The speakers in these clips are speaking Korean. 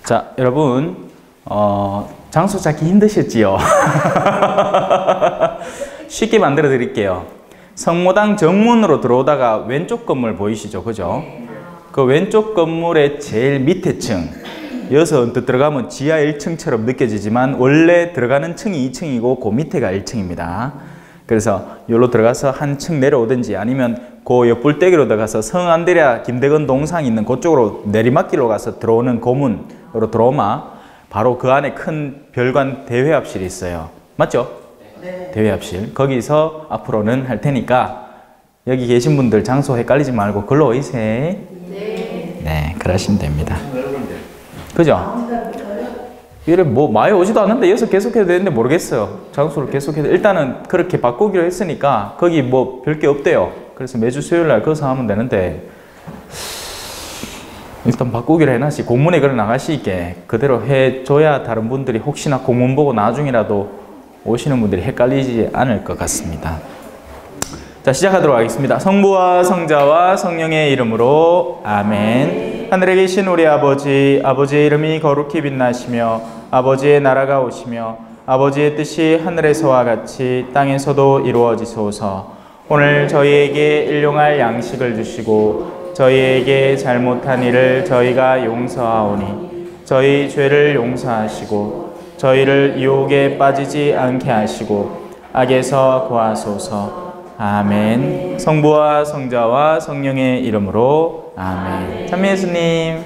자, 여러분, 장소 찾기 힘드셨지요? 쉽게 만들어 드릴게요. 성모당 정문으로 들어오다가 왼쪽 건물 보이시죠? 그죠? 그 왼쪽 건물의 제일 밑에 층. 여기서 언뜻 들어가면 지하 1층처럼 느껴지지만 원래 들어가는 층이 2층이고 그 밑에가 1층입니다. 그래서 여기로 들어가서 한 층 내려오든지 아니면 그 옆불대기로 들어가서 성안대랴 김대건 동상 있는 그쪽으로 내리막길로 가서 들어오는 고문으로 들어오면 바로 그 안에 큰 별관 대회합실이 있어요. 맞죠? 네. 대회합실. 거기서 앞으로는 할 테니까 여기 계신 분들 장소 헷갈리지 말고 글로 오이세요. 네. 네, 그러시면 됩니다. 그죠? 이래 뭐 많이 오지도 않는데 여기서 계속해도 되는데 모르겠어요. 장소를 계속해도 일단은 그렇게 바꾸기로 했으니까 거기 뭐 별 게 없대요. 그래서 매주 수요일날 거기서 하면 되는데 일단 바꾸기로 해놨지. 공문에 그래 나가시게 그대로 해줘야 다른 분들이 혹시나 공문 보고 나중이라도 오시는 분들이 헷갈리지 않을 것 같습니다. 자, 시작하도록 하겠습니다. 성부와 성자와 성령의 이름으로 아멘. 하늘에 계신 우리 아버지, 아버지의 이름이 거룩히 빛나시며 아버지의 나라가 오시며 아버지의 뜻이 하늘에서와 같이 땅에서도 이루어지소서. 오늘 저희에게 일용할 양식을 주시고 저희에게 잘못한 일을 저희가 용서하오니 저희 죄를 용서하시고 저희를 유혹에 빠지지 않게 하시고 악에서 구하소서. 아멘. 성부와 성자와 성령의 이름으로 아멘. 참여 예수님.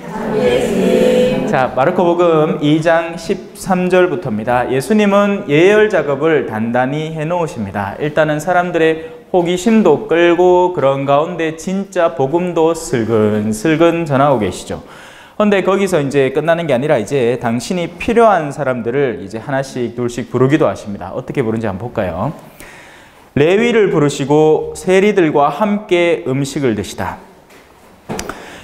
자, 마르코복음 2장 13절부터입니다. 예수님은 예열 작업을 단단히 해놓으십니다. 일단은 사람들의 호기심도 끌고 그런 가운데 진짜 복음도 슬근슬근 전하고 계시죠. 그런데 거기서 이제 끝나는 게 아니라 이제 당신이 필요한 사람들을 이제 하나씩 둘씩 부르기도 하십니다. 어떻게 부르는지 한번 볼까요? 레위를 부르시고 세리들과 함께 음식을 드시다.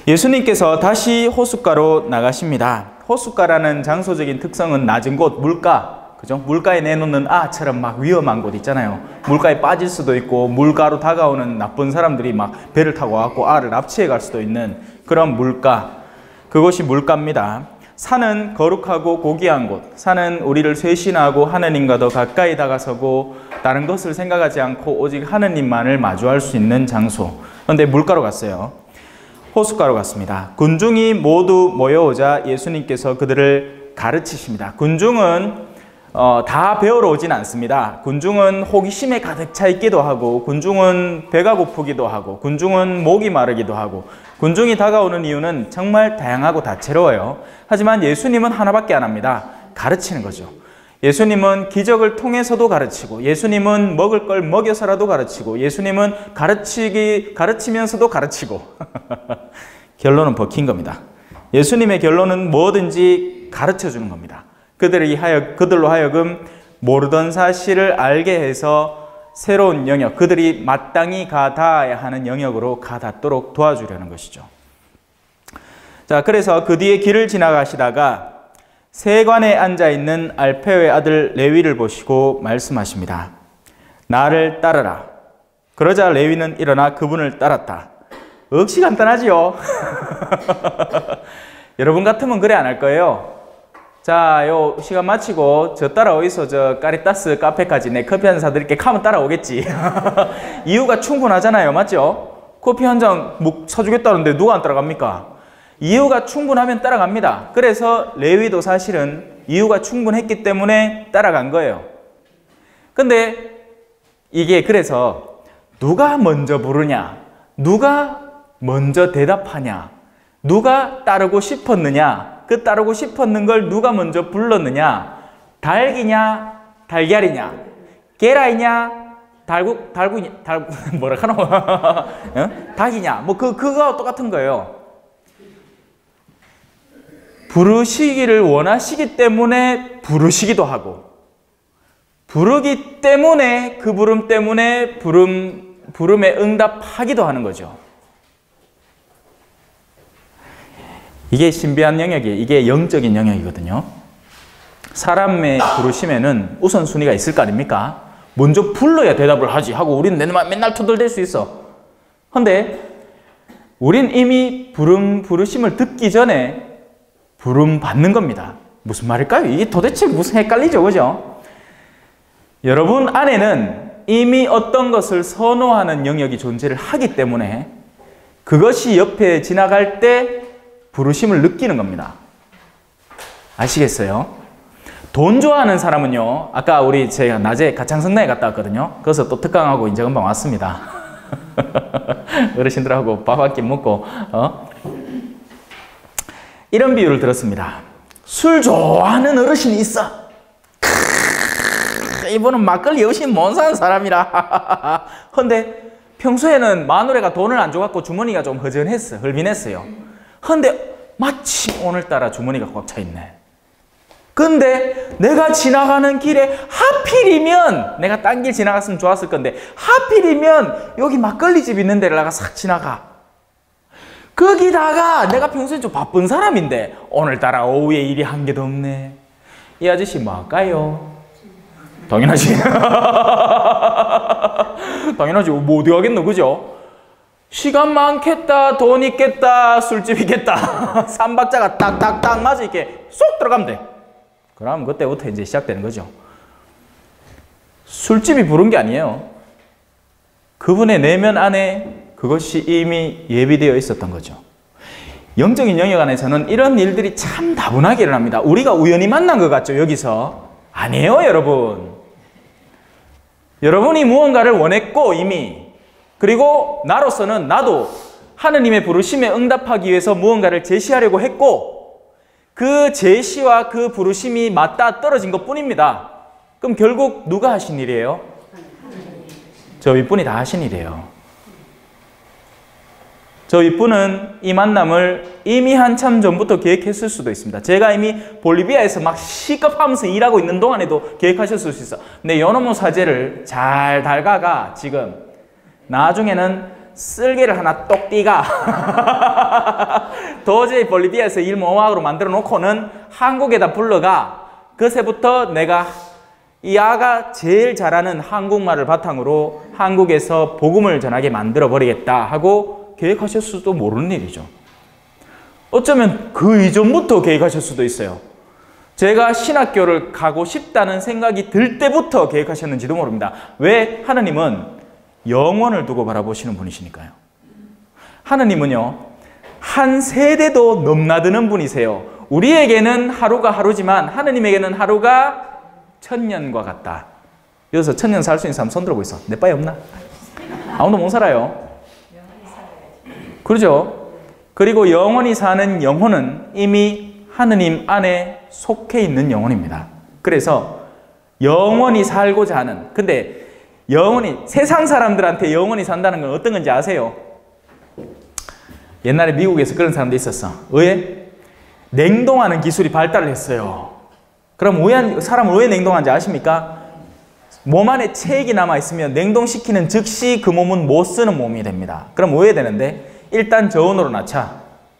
예수님께서 다시 호숫가로 나가십니다. 호숫가라는 장소적인 특성은 낮은 곳, 물가, 그죠? 물가에 내놓는 아처럼 막 위험한 곳 있잖아요. 물가에 빠질 수도 있고 물가로 다가오는 나쁜 사람들이 막 배를 타고 와갖고 알을 납치해 갈 수도 있는 그런 물가, 그것이 물가입니다. 산은 거룩하고 고귀한 곳, 산은 우리를 쇄신하고 하느님과 더 가까이 다가서고 다른 것을 생각하지 않고 오직 하느님만을 마주할 수 있는 장소. 그런데 물가로 갔어요. 호숫가로 갔습니다. 군중이 모두 모여오자 예수님께서 그들을 가르치십니다. 군중은 다 배우러 오진 않습니다. 군중은 호기심에 가득 차 있기도 하고 군중은 배가 고프기도 하고 군중은 목이 마르기도 하고 군중이 다가오는 이유는 정말 다양하고 다채로워요. 하지만 예수님은 하나밖에 안 합니다. 가르치는 거죠. 예수님은 기적을 통해서도 가르치고 예수님은 먹을 걸 먹여서라도 가르치고 예수님은 가르치면서도 가르치고 결론은 버킨 겁니다. 예수님의 결론은 뭐든지 가르쳐주는 겁니다. 그들로 하여금 모르던 사실을 알게 해서 새로운 영역, 그들이 마땅히 가닿아야 하는 영역으로 가닿도록 도와주려는 것이죠. 자, 그래서 그 뒤에 길을 지나가시다가 세관에 앉아있는 알페오의 아들 레위를 보시고 말씀하십니다. 나를 따르라. 그러자 레위는 일어나 그분을 따랐다. 억시 간단하지요? 여러분 같으면 그래 안 할 거예요. 자, 요 시간 마치고 저 따라오이소 저 까리따스 카페까지 내 커피 한 잔 사드릴게 하면 따라오겠지. 이유가 충분하잖아요. 맞죠? 커피 한 잔 사주겠다는데 누가 안 따라갑니까? 이유가 충분하면 따라갑니다. 그래서 레위도 사실은 이유가 충분했기 때문에 따라간 거예요. 근데 이게 그래서 누가 먼저 부르냐, 누가 먼저 대답하냐, 누가 따르고 싶었느냐, 그 따르고 싶었는 걸 누가 먼저 불렀느냐, 닭이냐 달걀이냐, 계라이냐 뭐라 하노? 닭이냐, 뭐 그거 똑같은 거예요. 부르시기를 원하시기 때문에 부르시기도 하고 부르기 때문에 그 부름 때문에 부름에 응답하기도 하는 거죠. 이게 신비한 영역이, 이게 영적인 영역이거든요. 사람의 부르심에는 우선순위가 있을 거 아닙니까? 먼저 불러야 대답을 하지 하고 우리는 맨날 투덜댈 수 있어. 근데 우린 이미 부르심을 듣기 전에 부름 받는 겁니다. 무슨 말일까요? 이게 도대체 무슨 헷갈리죠, 그죠? 여러분 안에는 이미 어떤 것을 선호하는 영역이 존재를 하기 때문에 그것이 옆에 지나갈 때 부르심을 느끼는 겁니다. 아시겠어요? 돈 좋아하는 사람은요, 아까 제가 낮에 가창성당에 갔다 왔거든요. 거기서 또 특강하고 이제 금방 왔습니다. 어르신들하고 밥 한 끼 먹고, 이런 비유를 들었습니다. 술 좋아하는 어르신이 있어. 이분은 막걸리 없이 못 사는 사람이라. 근데 평소에는 마누라가 돈을 안 줘갖고 주머니가 좀 헐빈했어요. 근데 마침 오늘따라 주머니가 꽉 차 있네. 근데 내가 지나가는 길에 하필이면, 내가 딴 길 지나갔으면 좋았을 건데 하필이면 여기 막걸리 집 있는 데를 나가 싹 지나가. 거기다가 내가 평소에 좀 바쁜 사람인데 오늘따라 오후에 일이 한 개도 없네. 이 아저씨 뭐 할까요? 당연하지. 당연하지. 뭐 어디 가겠노, 그죠? 시간 많겠다, 돈 있겠다, 술집 있겠다. 3박자가 딱딱딱 맞아 이렇게 쏙 들어가면 돼. 그럼 그때부터 이제 시작되는 거죠. 술집이 부른 게 아니에요. 그분의 내면 안에 그것이 이미 예비되어 있었던 거죠. 영적인 영역 안에서는 이런 일들이 참 다분하게 일어납니다. 우리가 우연히 만난 것 같죠, 여기서? 아니에요, 여러분. 여러분이 무언가를 원했고 이미, 그리고 나로서는 나도 하느님의 부르심에 응답하기 위해서 무언가를 제시하려고 했고, 그 제시와 그 부르심이 맞다 떨어진 것 뿐입니다. 그럼 결국 누가 하신 일이에요? 저 윗분이 다 하신 일이에요. 저 윗분은 이 만남을 이미 한참 전부터 계획했을 수도 있습니다. 제가 이미 볼리비아에서 막 시급하면서 일하고 있는 동안에도 계획하셨을 수 있어. 근데 요놈의 사제를 잘 달가가 지금 나중에는 쓸개를 하나 똑 띠가 도저히 볼리비아에서 일 모막으로 만들어 놓고는 한국에다 불러가 그새부터 내가 이 아가 제일 잘하는 한국말을 바탕으로 한국에서 복음을 전하게 만들어 버리겠다 하고 계획하실 수도 모르는 일이죠. 어쩌면 그 이전부터 계획하실 수도 있어요. 제가 신학교를 가고 싶다는 생각이 들 때부터 계획하셨는지도 모릅니다. 왜? 하느님은 영원을 두고 바라보시는 분이시니까요. 하느님은요, 한 세대도 넘나드는 분이세요. 우리에게는 하루가 하루지만 하느님에게는 하루가 천년과 같다. 여기서 천년 살 수 있는 사람 손 들어보고 있어. 내 바에 없나? 아무도 못 살아요. 그렇죠? 그리고 영원히 사는 영혼은 이미 하느님 안에 속해 있는 영혼입니다. 그래서 영원히 살고자 하는, 근데 영원히, 세상 사람들한테 영원히 산다는 건 어떤 건지 아세요? 옛날에 미국에서 그런 사람도 있었어. 왜? 냉동하는 기술이 발달을 했어요. 그럼 사람은 왜 냉동하는지 아십니까? 몸 안에 체액이 남아있으면 냉동시키는 즉시 그 몸은 못 쓰는 몸이 됩니다. 그럼 뭐 해야 되는데? 일단 저온으로 낮춰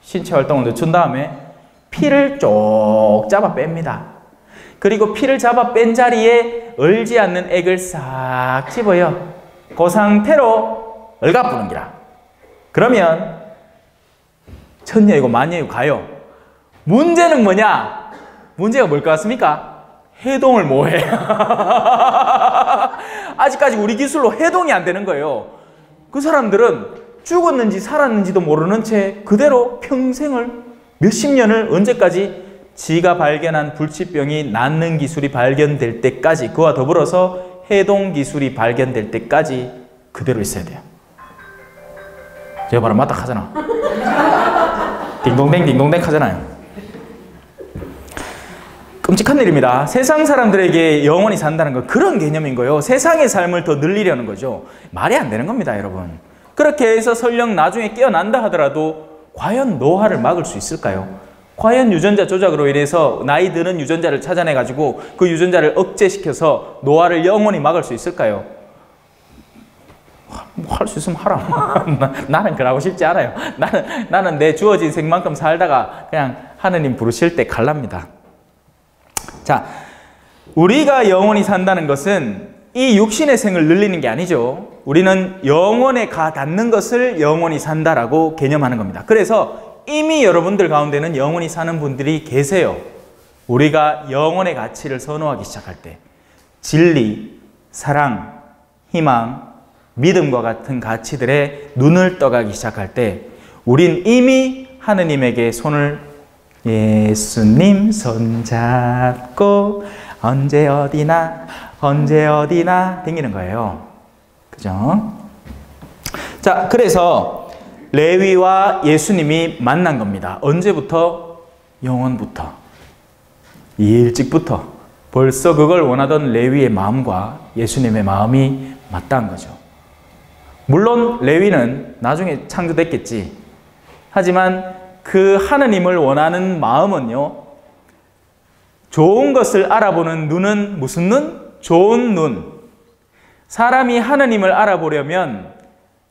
신체 활동을 늦춘 다음에 피를 쪽 잡아 뺍니다. 그리고 피를 잡아 뺀 자리에 얼지 않는 액을 싹 집어요. 그 상태로 얼가부는 기라. 그러면 천년이고 만년이고 가요. 문제는 뭐냐? 문제가 뭘 것 같습니까? 해동을 뭐해? 아직까지 우리 기술로 해동이 안 되는 거예요. 그 사람들은 죽었는지 살았는지도 모르는 채 그대로 평생을 몇십 년을 언제까지 지가 발견한 불치병이 낫는 기술이 발견될 때까지, 그와 더불어서 해동 기술이 발견될 때까지 그대로 있어야 돼요. 제가 바로 맞다 하잖아. 딩동댕 딩동댕 하잖아요. 끔찍한 일입니다. 세상 사람들에게 영원히 산다는 건 그런 개념인 거예요. 세상의 삶을 더 늘리려는 거죠. 말이 안 되는 겁니다, 여러분. 그렇게 해서 설령 나중에 깨어난다 하더라도 과연 노화를 막을 수 있을까요? 과연 유전자 조작으로 인해서 나이 드는 유전자를 찾아내가지고 그 유전자를 억제시켜서 노화를 영원히 막을 수 있을까요? 뭐 할 수 있으면 하라. 나는 그러고 싶지 않아요. 나는 내 주어진 생만큼 살다가 그냥 하느님 부르실 때 갈랍니다. 자, 우리가 영원히 산다는 것은 이 육신의 생을 늘리는 게 아니죠. 우리는 영원에 가 닿는 것을 영원히 산다라고 개념하는 겁니다. 그래서 이미 여러분들 가운데는 영원히 사는 분들이 계세요. 우리가 영혼의 가치를 선호하기 시작할 때 진리, 사랑, 희망, 믿음과 같은 가치들에 눈을 떠가기 시작할 때 우린 이미 하느님에게 손을 예수님 손잡고 언제 어디나 댕기는 거예요. 그죠? 자, 그래서 레위와 예수님이 만난 겁니다. 언제부터? 영원부터. 일찍부터. 벌써 그걸 원하던 레위의 마음과 예수님의 마음이 맞닿은 거죠. 물론 레위는 나중에 창조됐겠지. 하지만 그 하느님을 원하는 마음은요, 좋은 것을 알아보는 눈은 무슨 눈? 좋은 눈. 사람이 하느님을 알아보려면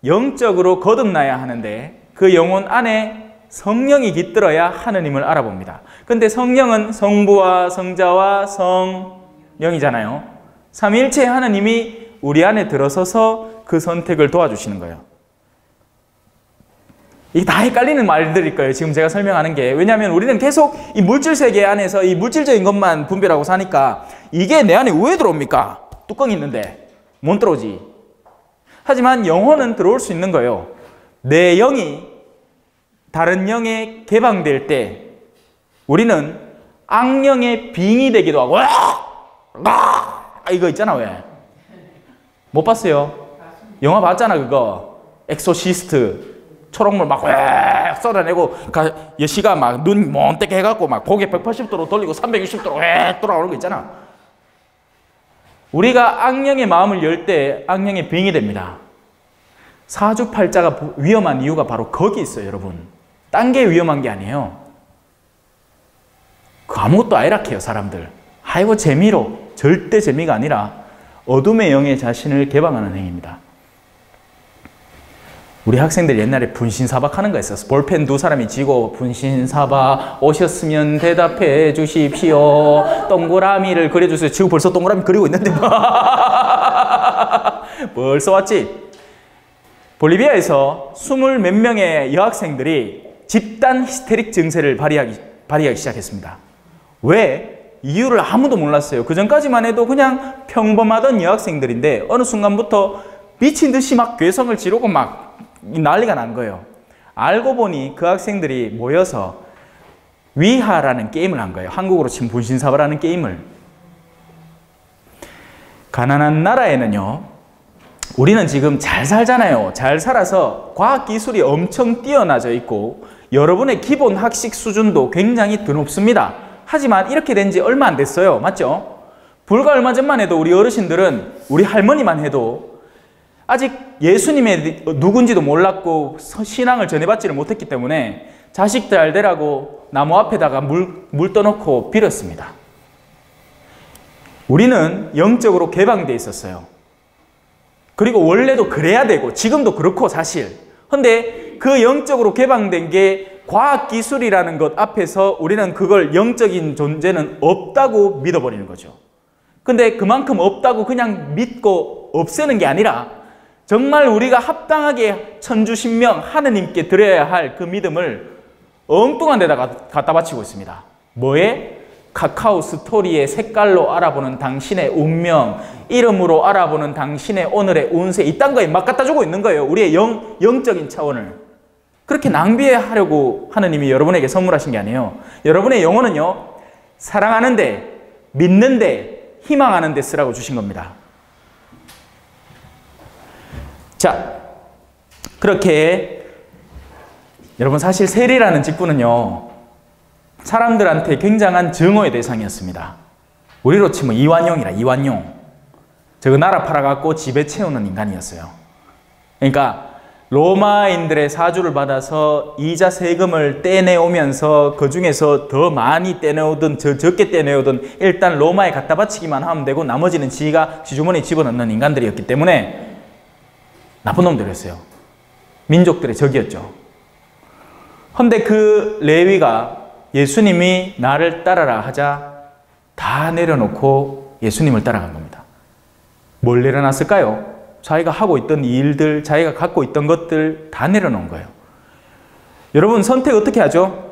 영적으로 거듭나야 하는데 그 영혼 안에 성령이 깃들어야 하느님을 알아봅니다. 근데 성령은 성부와 성자와 성령이잖아요. 삼위일체 하느님이 우리 안에 들어서서 그 선택을 도와주시는 거예요. 이게 다 헷갈리는 말들일 거예요. 지금 제가 설명하는 게. 왜냐하면 우리는 계속 이 물질 세계 안에서 이 물질적인 것만 분별하고 사니까 이게 내 안에 왜 들어옵니까? 뚜껑이 있는데 못 들어오지. 하지만 영혼은 들어올 수 있는 거예요. 내 영이 다른 영에 개방될 때 우리는 악령의 빙이 되기도 하고 이거 있잖아. 왜? 못 봤어요? 영화 봤잖아. 그거 엑소시스트. 초록물 막 쏟아내고 여시가 막 눈 몬때게 해갖고 막 고개 180도로 돌리고 360도로 돌아오는 거 있잖아. 우리가 악령의 마음을 열 때 악령의 빙이 됩니다. 사주팔자가 위험한 이유가 바로 거기 있어요. 여러분, 딴 게 위험한 게 아니에요. 그 아무것도 아니라해요. 사람들 아이고 재미로. 절대 재미가 아니라 어둠의 영의 자신을 개방하는 행위입니다. 우리 학생들 옛날에 분신사박 하는 거 있었어. 볼펜 두 사람이 쥐고 분신사박 오셨으면 대답해 주십시오. 동그라미를 그려주세요. 지금 벌써 동그라미 그리고 있는데 벌써 왔지? 볼리비아에서 20 몇 명의 여학생들이 집단 히스테릭 증세를 발휘하기 시작했습니다. 왜? 이유를 아무도 몰랐어요. 그 전까지만 해도 그냥 평범하던 여학생들인데 어느 순간부터 미친 듯이 막 괴성을 지르고 막 난리가 난 거예요. 알고 보니 그 학생들이 모여서 위하라는 게임을 한 거예요. 한국으로 치면 분신사바라는 게임을. 가난한 나라에는요, 우리는 지금 잘 살잖아요. 잘 살아서 과학기술이 엄청 뛰어나져 있고 여러분의 기본 학식 수준도 굉장히 드높습니다. 하지만 이렇게 된 지 얼마 안 됐어요. 맞죠? 불과 얼마 전만 해도 우리 어르신들은, 우리 할머니만 해도 아직 예수님의 누군지도 몰랐고 신앙을 전해받지를 못했기 때문에 자식 잘 되라고 나무 앞에다가 물 떠놓고 빌었습니다. 우리는 영적으로 개방되어 있었어요. 그리고 원래도 그래야 되고 지금도 그렇고 사실. 근데 그 영적으로 개방된 게 과학기술이라는 것 앞에서 우리는 그걸 영적인 존재는 없다고 믿어버리는 거죠. 근데 그만큼 없다고 그냥 믿고 없애는 게 아니라 정말 우리가 합당하게 천주신명 하느님께 드려야 할 그 믿음을 엉뚱한 데다가 갖다 바치고 있습니다. 뭐에? 카카오 스토리의 색깔로 알아보는 당신의 운명, 이름으로 알아보는 당신의 오늘의 운세, 이딴 거에 막 갖다 주고 있는 거예요. 우리의 영적인 차원을. 그렇게 낭비하려고 하느님이 여러분에게 선물하신 게 아니에요. 여러분의 영혼은요, 사랑하는데, 믿는데, 희망하는데 쓰라고 주신 겁니다. 자, 그렇게 여러분, 사실 세리라는 직분은요, 사람들한테 굉장한 증오의 대상이었습니다. 우리로 치면 이완용이라, 이완용. 저거 나라 팔아갖고 집에 채우는 인간이었어요. 그러니까 로마인들의 사주를 받아서 이자 세금을 떼내오면서 그 중에서 더 많이 떼내오든 적게 떼내오든 일단 로마에 갖다 바치기만 하면 되고 나머지는 지가 지주머니에 집어넣는 인간들이었기 때문에 나쁜 놈들이었어요. 민족들의 적이었죠. 근데 그 레위가 예수님이 나를 따라라 하자 다 내려놓고 예수님을 따라간 겁니다. 뭘 내려놨을까요? 자기가 하고 있던 일들, 자기가 갖고 있던 것들 다 내려놓은 거예요. 여러분 선택 어떻게 하죠?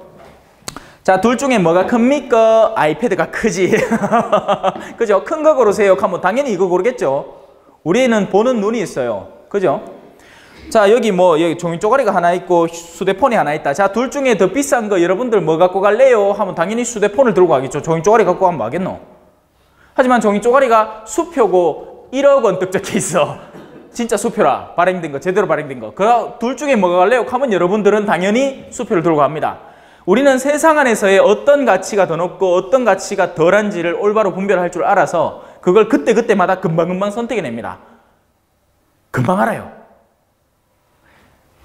자, 둘 중에 뭐가 큽니까? 아이패드가 크지. 그죠? 큰 거 고르세요 하면 당연히 이거 고르겠죠. 우리는 보는 눈이 있어요. 그죠? 자, 여기 여기 종이 쪼가리가 하나 있고 휴대폰이 하나 있다. 자, 둘 중에 더 비싼 거 여러분들 뭐 갖고 갈래요? 하면 당연히 휴대폰을 들고 가겠죠. 종이 쪼가리 갖고 가면 뭐 하겠노? 하지만 종이 쪼가리가 수표고 1억 원 떡적해 있어. 진짜 수표라. 발행된 거, 제대로 발행된 거. 그 둘 중에 뭐가 갈래요? 하면 여러분들은 당연히 수표를 들고 갑니다. 우리는 세상 안에서의 어떤 가치가 더 높고 어떤 가치가 덜한지를 올바로 분별할 줄 알아서 그걸 그때그때마다 금방금방 선택해냅니다. 금방 알아요.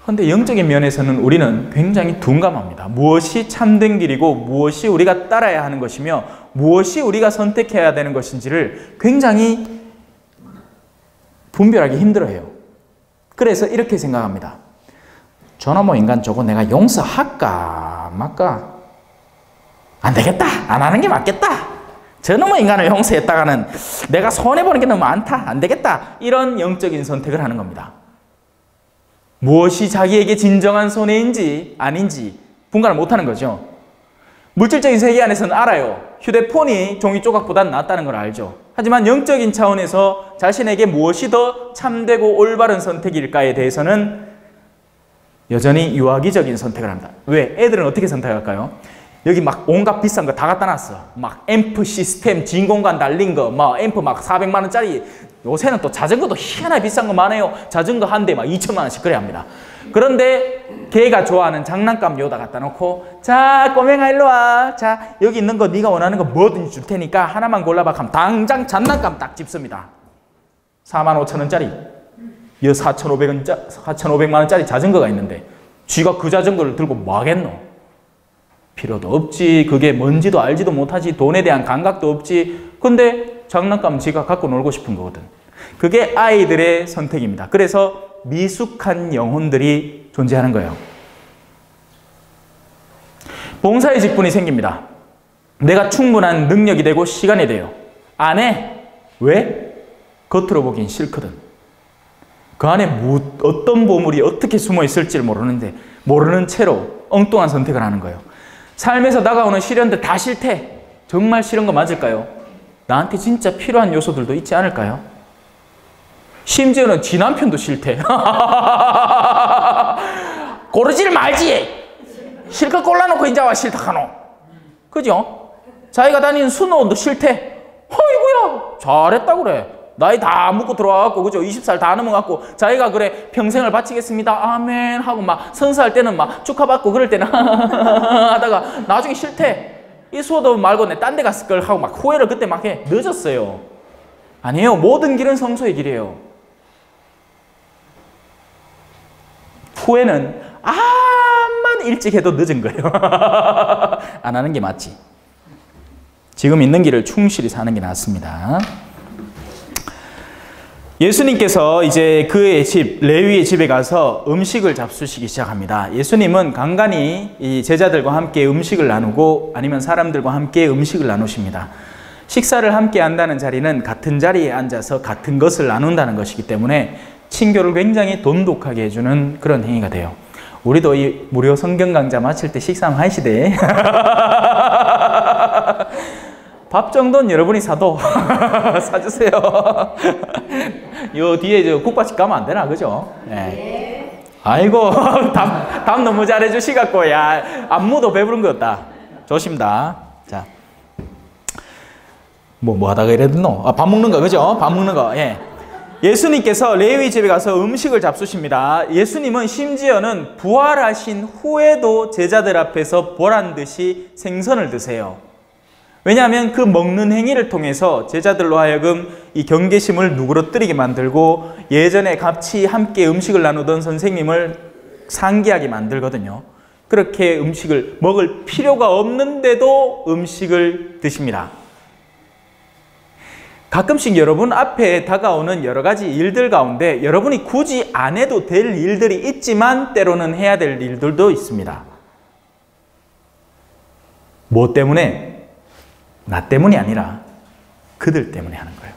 그런데 영적인 면에서는 우리는 굉장히 둔감합니다. 무엇이 참된 길이고 무엇이 우리가 따라야 하는 것이며 무엇이 우리가 선택해야 되는 것인지를 굉장히 분별하기 힘들어해요. 그래서 이렇게 생각합니다. 저놈의 인간 저거 내가 용서할까 말까? 안 되겠다. 안 하는 게 맞겠다. 저놈의 인간을 용서했다가는 내가 손해보는 게 너무 많다. 안 되겠다. 이런 영적인 선택을 하는 겁니다. 무엇이 자기에게 진정한 손해인지 아닌지 분간을 못하는 거죠. 물질적인 세계 안에서는 알아요. 휴대폰이 종이 조각보단 낫다는 걸 알죠. 하지만 영적인 차원에서 자신에게 무엇이 더 참되고 올바른 선택일까에 대해서는 여전히 유아기적인 선택을 합니다. 왜? 애들은 어떻게 선택할까요? 여기 막 온갖 비싼 거 다 갖다 놨어. 막 앰프 시스템, 진공관 달린 거, 막 앰프 막 400만 원짜리. 요새는 또 자전거도 희한하게 비싼 거 많아요. 자전거 한 대 막 2천만 원씩 그래야 합니다. 그런데 걔가 좋아하는 장난감 요다 갖다 놓고 자, 꼬맹아 일로 와. 자, 여기 있는 거 네가 원하는 거 뭐든지 줄 테니까 하나만 골라봐 하면 당장 장난감 딱 집습니다. 45,000원짜리. 4,500만 원짜리 자전거가 있는데 쥐가 그 자전거를 들고 뭐 하겠노? 필요도 없지. 그게 뭔지도 알지도 못하지. 돈에 대한 감각도 없지. 근데 장난감 지가 갖고 놀고 싶은 거거든. 그게 아이들의 선택입니다. 그래서 미숙한 영혼들이 존재하는 거예요. 봉사의 직분이 생깁니다. 내가 충분한 능력이 되고 시간이 돼요. 안 해. 왜? 겉으로 보긴 싫거든. 그 안에 어떤 보물이 어떻게 숨어 있을지를 모르는데 모르는 채로 엉뚱한 선택을 하는 거예요. 삶에서 다가오는 시련들 다 싫대. 정말 싫은 거 맞을까요? 나한테 진짜 필요한 요소들도 있지 않을까요? 심지어는 지 남편도 싫대. 고르지를 말지. 실컷 골라놓고 인자 와 싫다 카노. 그죠? 자기가 다니는 수노원도 싫대. 어이구야 잘했다 그래. 나이 다 묻고 들어와갖고 그죠? 20살 다 넘어갖고 자기가 그래 평생을 바치겠습니다 아멘 하고 막 선사할 때는 막 축하받고 그럴 때는 하다가 나중에 싫대. 이 수호도 말고 내 딴 데 갔을 걸 하고 막 후회를 그때 막 해. 늦었어요. 아니에요. 모든 길은 성소의 길이에요. 후회는 암만 일찍 해도 늦은 거예요. 안 하는 게 맞지. 지금 있는 길을 충실히 사는 게 낫습니다. 예수님께서 이제 그의 집, 레위의 집에 가서 음식을 잡수시기 시작합니다. 예수님은 간간히 이 제자들과 함께 음식을 나누고 아니면 사람들과 함께 음식을 나누십니다. 식사를 함께 한다는 자리는 같은 자리에 앉아서 같은 것을 나눈다는 것이기 때문에 친교를 굉장히 돈독하게 해주는 그런 행위가 돼요. 우리도 이 무료 성경 강좌 마칠 때 식사 한번 하시대. 밥 정도는 여러분이 사도 사주세요. 요 뒤에 저 국밥집 가면 안 되나, 그죠? 네. 아이고, 답 너무 잘해주시갖고, 야, 안무도 배부른 것 같다. 조심다. 자. 뭐 하다가 이랬노? 아, 밥 먹는 거, 그죠? 밥 먹는 거, 예. 예수님께서 레위 집에 가서 음식을 잡수십니다. 예수님은 심지어는 부활하신 후에도 제자들 앞에서 보란 듯이 생선을 드세요. 왜냐하면 그 먹는 행위를 통해서 제자들로 하여금 이 경계심을 누그러뜨리게 만들고 예전에 같이 함께 음식을 나누던 선생님을 상기하게 만들거든요. 그렇게 음식을 먹을 필요가 없는데도 음식을 드십니다. 가끔씩 여러분 앞에 다가오는 여러 가지 일들 가운데 여러분이 굳이 안 해도 될 일들이 있지만 때로는 해야 될 일들도 있습니다. 뭐 때문에? 나 때문이 아니라 그들 때문에 하는 거예요.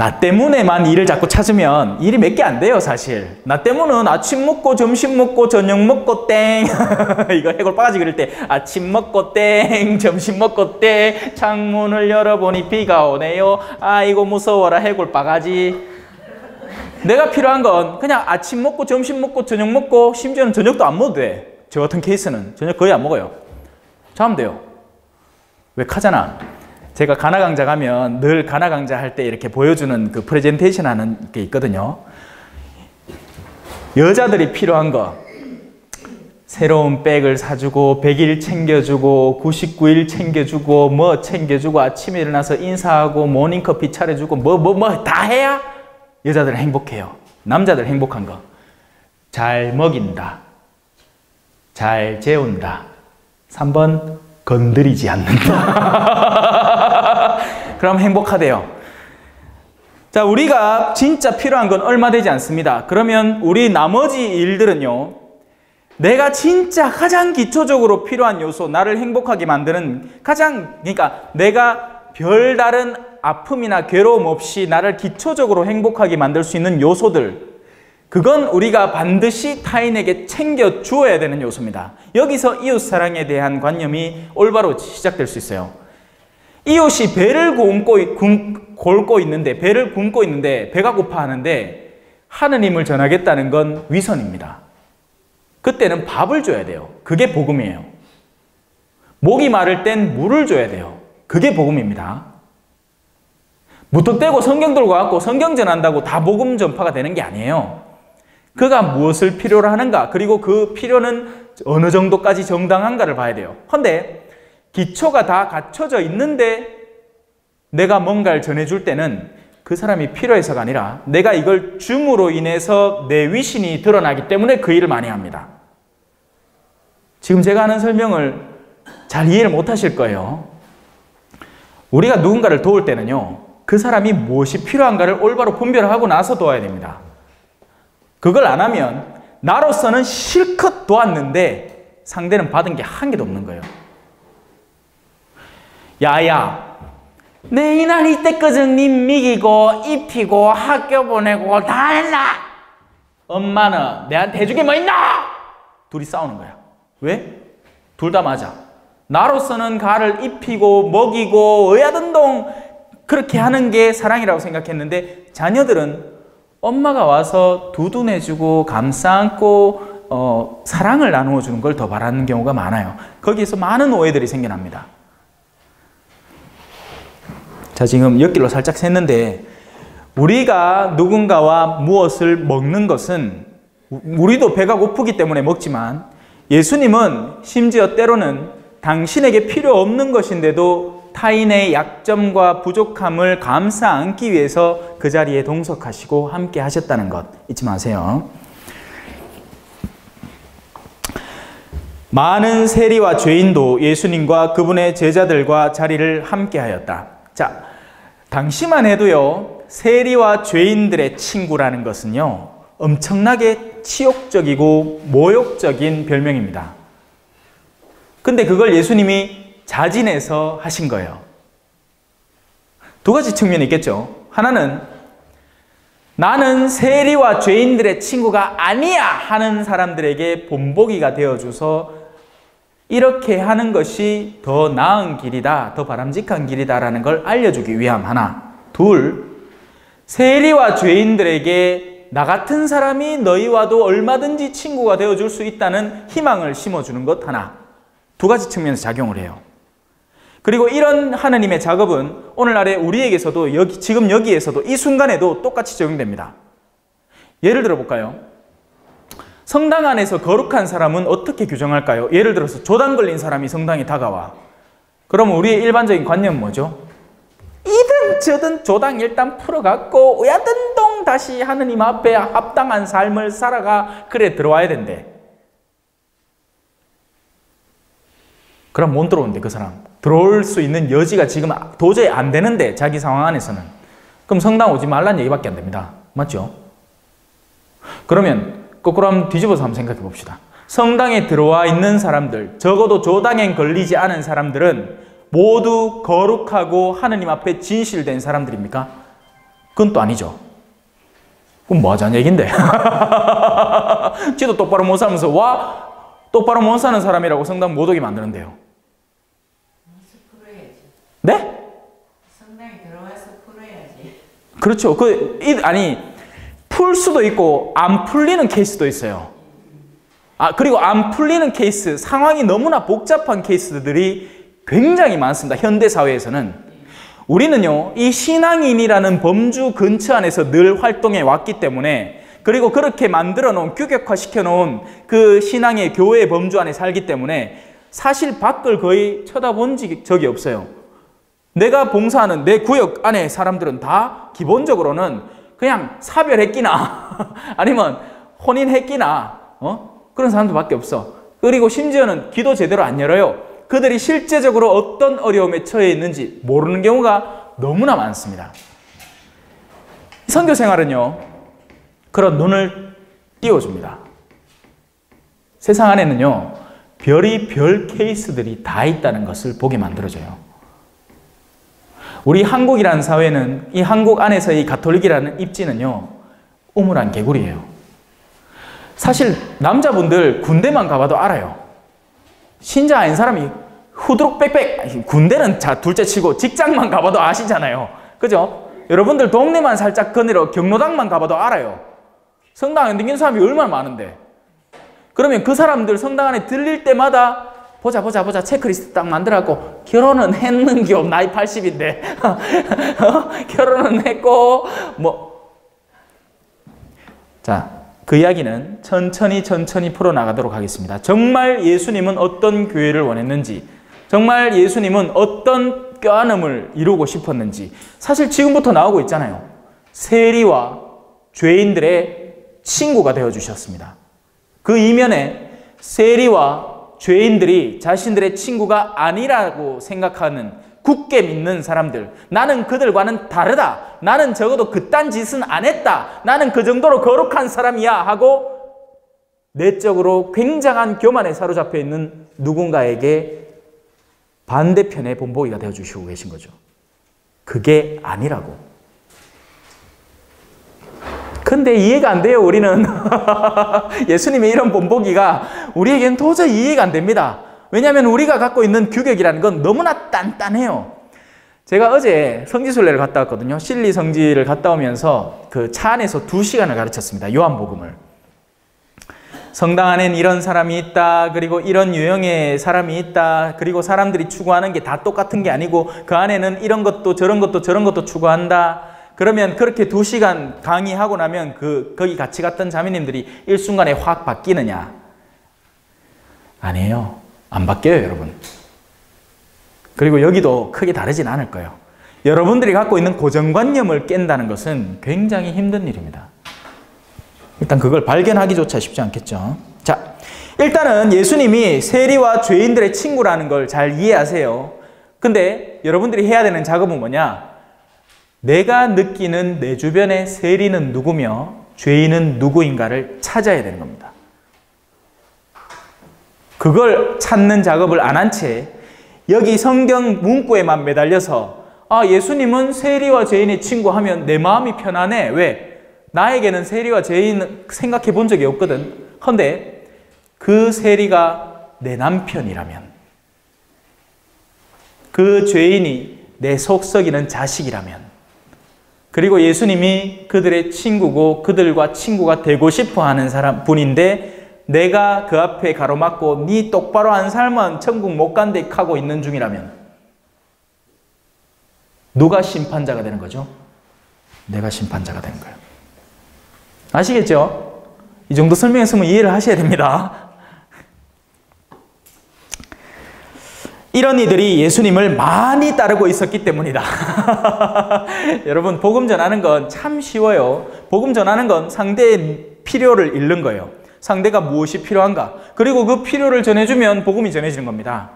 나 때문에만 일을 자꾸 찾으면 일이 몇 개 안 돼요, 사실. 나 때문은 아침 먹고 점심 먹고 저녁 먹고 땡 이거 해골 바가지 그릴 때 아침 먹고 땡 점심 먹고 땡 창문을 열어보니 비가 오네요. 아이고 무서워라 해골 바가지. 내가 필요한 건 그냥 아침 먹고 점심 먹고 저녁 먹고 심지어는 저녁도 안 먹어도 돼. 저 같은 케이스는 저녁 거의 안 먹어요. 자면 돼요. 왜 카잖아. 제가 가나 강좌 가면 늘 가나 강좌 할 때 이렇게 보여주는 그 프레젠테이션 하는 게 있거든요. 여자들이 필요한 거 새로운 백을 사주고 100일 챙겨주고 99일 챙겨주고 뭐 챙겨주고 아침에 일어나서 인사하고 모닝커피 차려주고 뭐 다 해야 여자들은 행복해요. 남자들 행복한 거 잘 먹인다, 잘 재운다, 3번 건드리지 않는다. 그럼 행복하대요. 자, 우리가 진짜 필요한 건 얼마 되지 않습니다. 그러면 우리 나머지 일들은요, 내가 진짜 가장 기초적으로 필요한 요소, 나를 행복하게 만드는 그러니까 내가 별다른 아픔이나 괴로움 없이 나를 기초적으로 행복하게 만들 수 있는 요소들, 그건 우리가 반드시 타인에게 챙겨 주어야 되는 요소입니다. 여기서 이웃사랑에 대한 관념이 올바로 시작될 수 있어요. 이웃이 배를 굶고 있는데, 배를 굶고 있는데 배가 고파하는데 하느님을 전하겠다는 건 위선입니다. 그때는 밥을 줘야 돼요. 그게 복음이에요. 목이 마를 땐 물을 줘야 돼요. 그게 복음입니다. 무턱대고 성경 들고 갖고 성경 전한다고 다 복음 전파가 되는 게 아니에요. 그가 무엇을 필요로 하는가, 그리고 그 필요는 어느 정도까지 정당한가를 봐야 돼요. 그런데 기초가 다 갖춰져 있는데 내가 뭔가를 전해줄 때는 그 사람이 필요해서가 아니라 내가 이걸 줌으로 인해서 내 위신이 드러나기 때문에 그 일을 많이 합니다. 지금 제가 하는 설명을 잘 이해를 못 하실 거예요. 우리가 누군가를 도울 때는요, 그 사람이 무엇이 필요한가를 올바로 분별하고 나서 도와야 됩니다. 그걸 안 하면 나로서는 실컷 도왔는데 상대는 받은 게 한 개도 없는 거예요. 야야, 내 이날 이때까지 니 먹이고 입히고 학교 보내고 다 했나? 엄마는 내한테 해준 게 뭐 있나? 둘이 싸우는 거야. 왜? 둘 다 맞아. 나로서는 가를 입히고 먹이고 어야든동 그렇게 하는 게 사랑이라고 생각했는데 자녀들은 엄마가 와서 두둔해주고 감싸안고 사랑을 나누어 주는 걸 더 바라는 경우가 많아요. 거기에서 많은 오해들이 생겨납니다. 자, 지금 옆길로 살짝 샜는데 우리가 누군가와 무엇을 먹는 것은 우리도 배가 고프기 때문에 먹지만 예수님은 심지어 때로는 당신에게 필요 없는 것인데도 타인의 약점과 부족함을 감싸 안기 위해서 그 자리에 동석하시고 함께 하셨다는 것 잊지 마세요. 많은 세리와 죄인도 예수님과 그분의 제자들과 자리를 함께 하였다. 자, 당시만 해도요, 세리와 죄인들의 친구라는 것은요, 엄청나게 치욕적이고 모욕적인 별명입니다. 근데 그걸 예수님이 자진해서 하신 거예요. 두 가지 측면이 있겠죠. 하나는 나는 세리와 죄인들의 친구가 아니야 하는 사람들에게 본보기가 되어줘서 이렇게 하는 것이 더 나은 길이다, 더 바람직한 길이다라는 걸 알려주기 위함 하나. 둘, 세리와 죄인들에게 나 같은 사람이 너희와도 얼마든지 친구가 되어줄 수 있다는 희망을 심어주는 것 하나. 두 가지 측면에서 작용을 해요. 그리고 이런 하느님의 작업은 오늘날에 우리에게서도 지금 여기에서도 이 순간에도 똑같이 적용됩니다. 예를 들어 볼까요? 성당 안에서 거룩한 사람은 어떻게 규정할까요? 예를 들어서 조당 걸린 사람이 성당에 다가와. 그러면 우리의 일반적인 관념은 뭐죠? 이든 저든 조당 일단 풀어갖고 오야든동 다시 하느님 앞에 합당한 삶을 살아가. 그래 들어와야 된대. 그럼 못 들어오는데 그 사람. 들어올 수 있는 여지가 지금 도저히 안 되는데 자기 상황 안에서는. 그럼 성당 오지 말라는 얘기밖에 안 됩니다. 맞죠? 그러면 거꾸로 한번 뒤집어서 한번 생각해 봅시다. 성당에 들어와 있는 사람들, 적어도 조당에 걸리지 않은 사람들은 모두 거룩하고 하느님 앞에 진실된 사람들입니까? 그건 또 아니죠. 그럼 뭐 하자는 얘긴데? 지도 똑바로 못 살면서 와 똑바로 못 사는 사람이라고 성당 못 오게 만드는데요. 풀어야지. 네? 성당에 들어와서 풀어야지. 그렇죠. 아니 풀 수도 있고 안 풀리는 케이스도 있어요. 그리고 안 풀리는 케이스, 상황이 너무나 복잡한 케이스들이 굉장히 많습니다. 현대 사회에서는. 우리는요, 이 신앙인이라는 범주 근처 안에서 늘 활동해 왔기 때문에, 그리고 그렇게 만들어 놓은, 규격화시켜 놓은 그 신앙의 교회의 범주 안에 살기 때문에 사실 밖을 거의 쳐다본 적이 없어요. 내가 봉사하는 내 구역 안에 사람들은 다 기본적으로는 그냥 사별했기나 아니면 혼인했기나 그런 사람들밖에 없어. 그리고 심지어는 기도 제대로 안 열어요. 그들이 실제적으로 어떤 어려움에 처해 있는지 모르는 경우가 너무나 많습니다. 선교 생활은요, 그런 눈을 띄워줍니다. 세상 안에는요, 별의별 케이스들이 다 있다는 것을 보게 만들어줘요. 우리 한국이라는 사회는, 이 한국 안에서 이 가톨릭이라는 입지는요, 우물안 개구리예요. 사실 남자분들 군대만 가봐도 알아요. 신자 아닌 사람이 후드룩 빽빽, 군대는 둘째 치고 직장만 가봐도 아시잖아요. 그죠? 여러분들 동네만 살짝 거닐어 경로당만 가봐도 알아요. 성당 안 다니는 사람이 얼마나 많은데. 그러면 그 사람들 성당 안에 들릴 때마다 보자 체크리스트 딱 만들어갖고 결혼은 했는겨. 나이 80인데 결혼은 했고 자, 그 이야기는 천천히 풀어나가도록 하겠습니다. 정말 예수님은 어떤 교회를 원했는지, 정말 예수님은 어떤 껴안음을 이루고 싶었는지 사실 지금부터 나오고 있잖아요. 세리와 죄인들의 친구가 되어주셨습니다. 그 이면에 세리와 죄인들이 자신들의 친구가 아니라고 생각하는, 굳게 믿는 사람들, 나는 그들과는 다르다, 나는 적어도 그딴 짓은 안 했다, 나는 그 정도로 거룩한 사람이야 하고 내적으로 굉장한 교만에 사로잡혀 있는 누군가에게 반대편의 본보기가 되어주시고 계신 거죠. 그게 아니라고. 근데 이해가 안 돼요, 우리는. 예수님의 이런 본보기가 우리에게는 도저히 이해가 안 됩니다. 왜냐하면 우리가 갖고 있는 규격이라는 건 너무나 단단해요. 제가 어제 성지순례를 갔다 왔거든요. 실리 성지를 갔다 오면서 그 차 안에서 2시간을 가르쳤습니다. 요한복음을. 성당 안엔 이런 사람이 있다. 그리고 이런 유형의 사람이 있다. 그리고 사람들이 추구하는 게 다 똑같은 게 아니고 그 안에는 이런 것도 저런 것도 추구한다. 그러면 그렇게 2시간 강의하고 나면 거기 같이 갔던 자매님들이 일순간에 확 바뀌느냐? 아니에요. 안 바뀌어요, 여러분. 그리고 여기도 크게 다르진 않을 거예요. 여러분들이 갖고 있는 고정관념을 깬다는 것은 굉장히 힘든 일입니다. 일단 그걸 발견하기조차 쉽지 않겠죠. 자, 일단은 예수님이 세리와 죄인들의 친구라는 걸 잘 이해하세요. 근데 여러분들이 해야 되는 작업은 뭐냐? 내가 느끼는 내 주변의 세리는 누구며 죄인은 누구인가를 찾아야 되는 겁니다. 그걸 찾는 작업을 안 한 채 여기 성경 문구에만 매달려서 예수님은 세리와 죄인의 친구 하면 내 마음이 편하네. 왜? 나에게는 세리와 죄인 생각해 본 적이 없거든. 그런데 그 세리가 내 남편이라면, 그 죄인이 내 속썩이는 자식이라면, 그리고 예수님이 그들의 친구고 그들과 친구가 되고 싶어 하는 분인데 내가 그 앞에 가로막고 네 똑바로 안 살면 천국 못 간대 하고 있는 중이라면 누가 심판자가 되는 거죠? 내가 심판자가 되는 거예요. 아시겠죠? 이 정도 설명했으면 이해를 하셔야 됩니다. 이런 이들이 예수님을 많이 따르고 있었기 때문이다. 여러분, 복음 전하는 건 참 쉬워요. 복음 전하는 건 상대의 필요를 잃는 거예요. 상대가 무엇이 필요한가? 그리고 그 필요를 전해주면 복음이 전해지는 겁니다.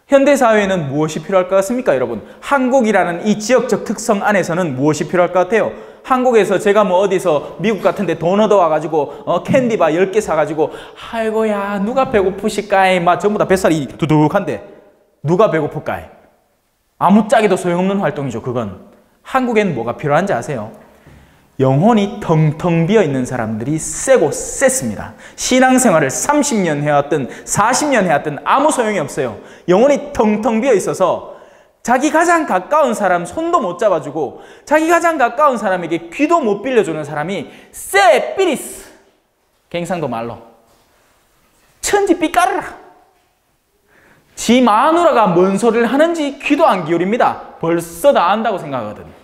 현대사회에는 무엇이 필요할 것 같습니까, 여러분? 한국이라는 이 지역적 특성 안에서는 무엇이 필요할 것 같아요? 한국에서 제가 어디서 미국 같은데 돈 얻어와가지고 캔디바 10개 사가지고 아이고야 누가 배고프실까이 막 전부 다 뱃살이 두둑한데 누가 배고플까이? 아무짝에도 소용없는 활동이죠, 그건. 한국엔 뭐가 필요한지 아세요? 영혼이 텅텅 비어있는 사람들이 세고 셌습니다. 신앙생활을 30년 해왔든 40년 해왔든 아무 소용이 없어요. 영혼이 텅텅 비어있어서 자기 가장 가까운 사람 손도 못 잡아주고 자기 가장 가까운 사람에게 귀도 못 빌려주는 사람이 쎄 삐리스, 갱상도 말로 천지 삐까르라. 지 마누라가 뭔 소리를 하는지 귀도 안 기울입니다. 벌써 다 안다고 생각하거든.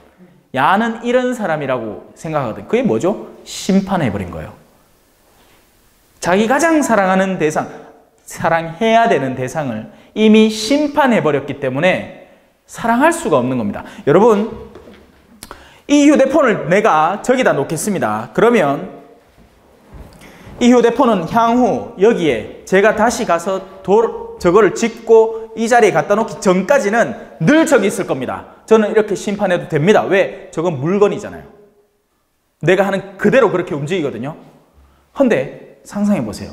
야는 이런 사람이라고 생각하거든. 그게 뭐죠? 심판해버린 거예요. 자기 가장 사랑하는 대상, 사랑해야 되는 대상을 이미 심판해버렸기 때문에 사랑할 수가 없는 겁니다. 여러분, 이 휴대폰을 내가 저기다 놓겠습니다. 그러면 이 휴대폰은 향후 여기에 제가 다시 가서 저거를 짚고 이 자리에 갖다 놓기 전까지는 늘 저기 있을 겁니다. 저는 이렇게 심판해도 됩니다. 왜? 저건 물건이잖아요. 내가 하는 그대로 그렇게 움직이거든요. 근데 상상해 보세요.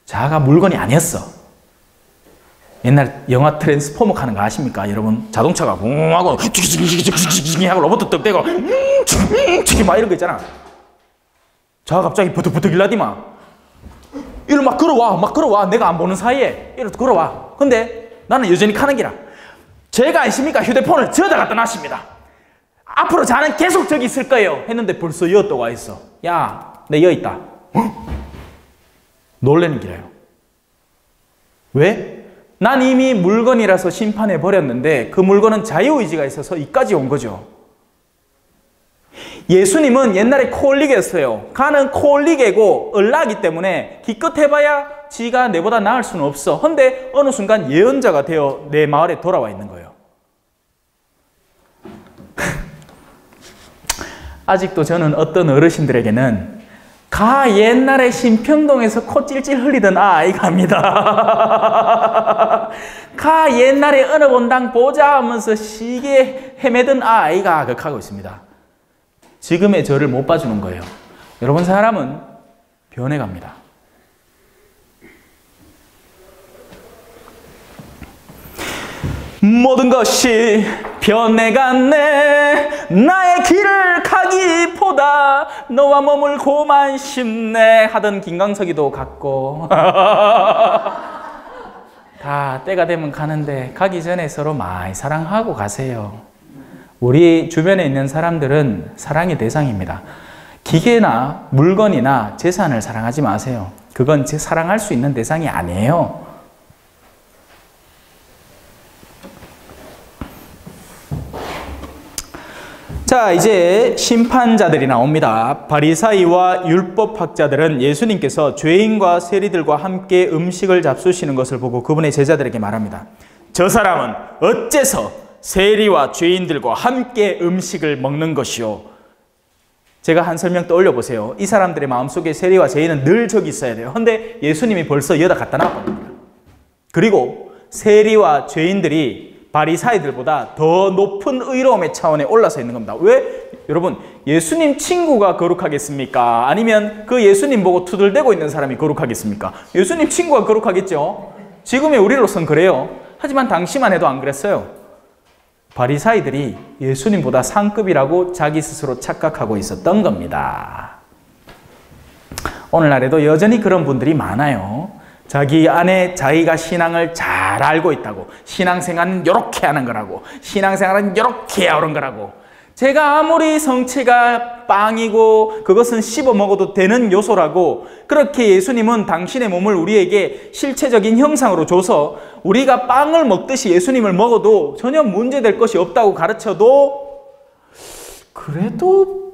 자가 물건이 아니었어. 옛날 영화 트랜스포머 하는 거 아십니까? 여러분, 자동차가 웅 하고 하고 로봇도 떡대고 막 이런 거 있잖아. 자가 갑자기 부득부득 일라디마. 이리 막 걸어와. 내가 안 보는 사이에 이리 걸어와. 근데 나는 여전히 가는 기라. 제가 아십니까? 휴대폰을 저다 갖다 놨습니다. 앞으로 자는 계속 저기 있을 거예요. 했는데 벌써 여또 와 있어. 야, 내 여 있다. 놀라는 기라요. 왜? 난 이미 물건이라서 심판해 버렸는데 그 물건은 자유의지가 있어서 이까지 온 거죠. 예수님은 옛날에 콜리게였어요. 가는 콜리게고 얼라기 때문에 기껏 해봐야 지가 내보다 나을 수는 없어. 근데 어느 순간 예언자가 되어 내 마을에 돌아와 있는 거예요. 아직도 저는 어떤 어르신들에게는 가 옛날에 신평동에서 코 찔찔 흘리던 아이가입니다. 가 옛날에 어느 본당 보자 하면서 시계 헤매던 아이가 극하고 있습니다. 지금의 저를 못 봐주는 거예요. 여러분, 사람은 변해갑니다. 모든 것이 변해갔네. 나의 길을 가기보다 너와 머물고만 싶네 하던 김광석이도 갔고 다 때가 되면 가는데 가기 전에 서로 많이 사랑하고 가세요. 우리 주변에 있는 사람들은 사랑의 대상입니다. 기계나 물건이나 재산을 사랑하지 마세요. 그건 사랑할 수 있는 대상이 아니에요. 자, 이제 심판자들이 나옵니다. 바리사이와 율법학자들은 예수님께서 죄인과 세리들과 함께 음식을 잡수시는 것을 보고 그분의 제자들에게 말합니다. 저 사람은 어째서 세리와 죄인들과 함께 음식을 먹는 것이요? 제가 한 설명 떠올려 보세요. 이 사람들의 마음속에 세리와 죄인은 늘 저기 있어야 돼요. 근데 예수님이 벌써 여기다 갖다 놨거든요. 그리고 세리와 죄인들이 바리사이들보다 더 높은 의로움의 차원에 올라서 있는 겁니다. 왜? 여러분, 예수님 친구가 거룩하겠습니까? 아니면 그 예수님 보고 투덜대고 있는 사람이 거룩하겠습니까? 예수님 친구가 거룩하겠죠. 지금의 우리로선 그래요. 하지만 당시만 해도 안 그랬어요. 바리사이들이 예수님보다 상급이라고 자기 스스로 착각하고 있었던 겁니다. 오늘날에도 여전히 그런 분들이 많아요. 자기 안에 자기가 신앙을 잘 알고 있다고, 신앙생활은 이렇게 하는 거라고, 신앙생활은 이렇게 하는 거라고, 제가 아무리 성체가 빵이고 그것은 씹어 먹어도 되는 요소라고, 그렇게 예수님은 당신의 몸을 우리에게 실체적인 형상으로 줘서 우리가 빵을 먹듯이 예수님을 먹어도 전혀 문제될 것이 없다고 가르쳐도 그래도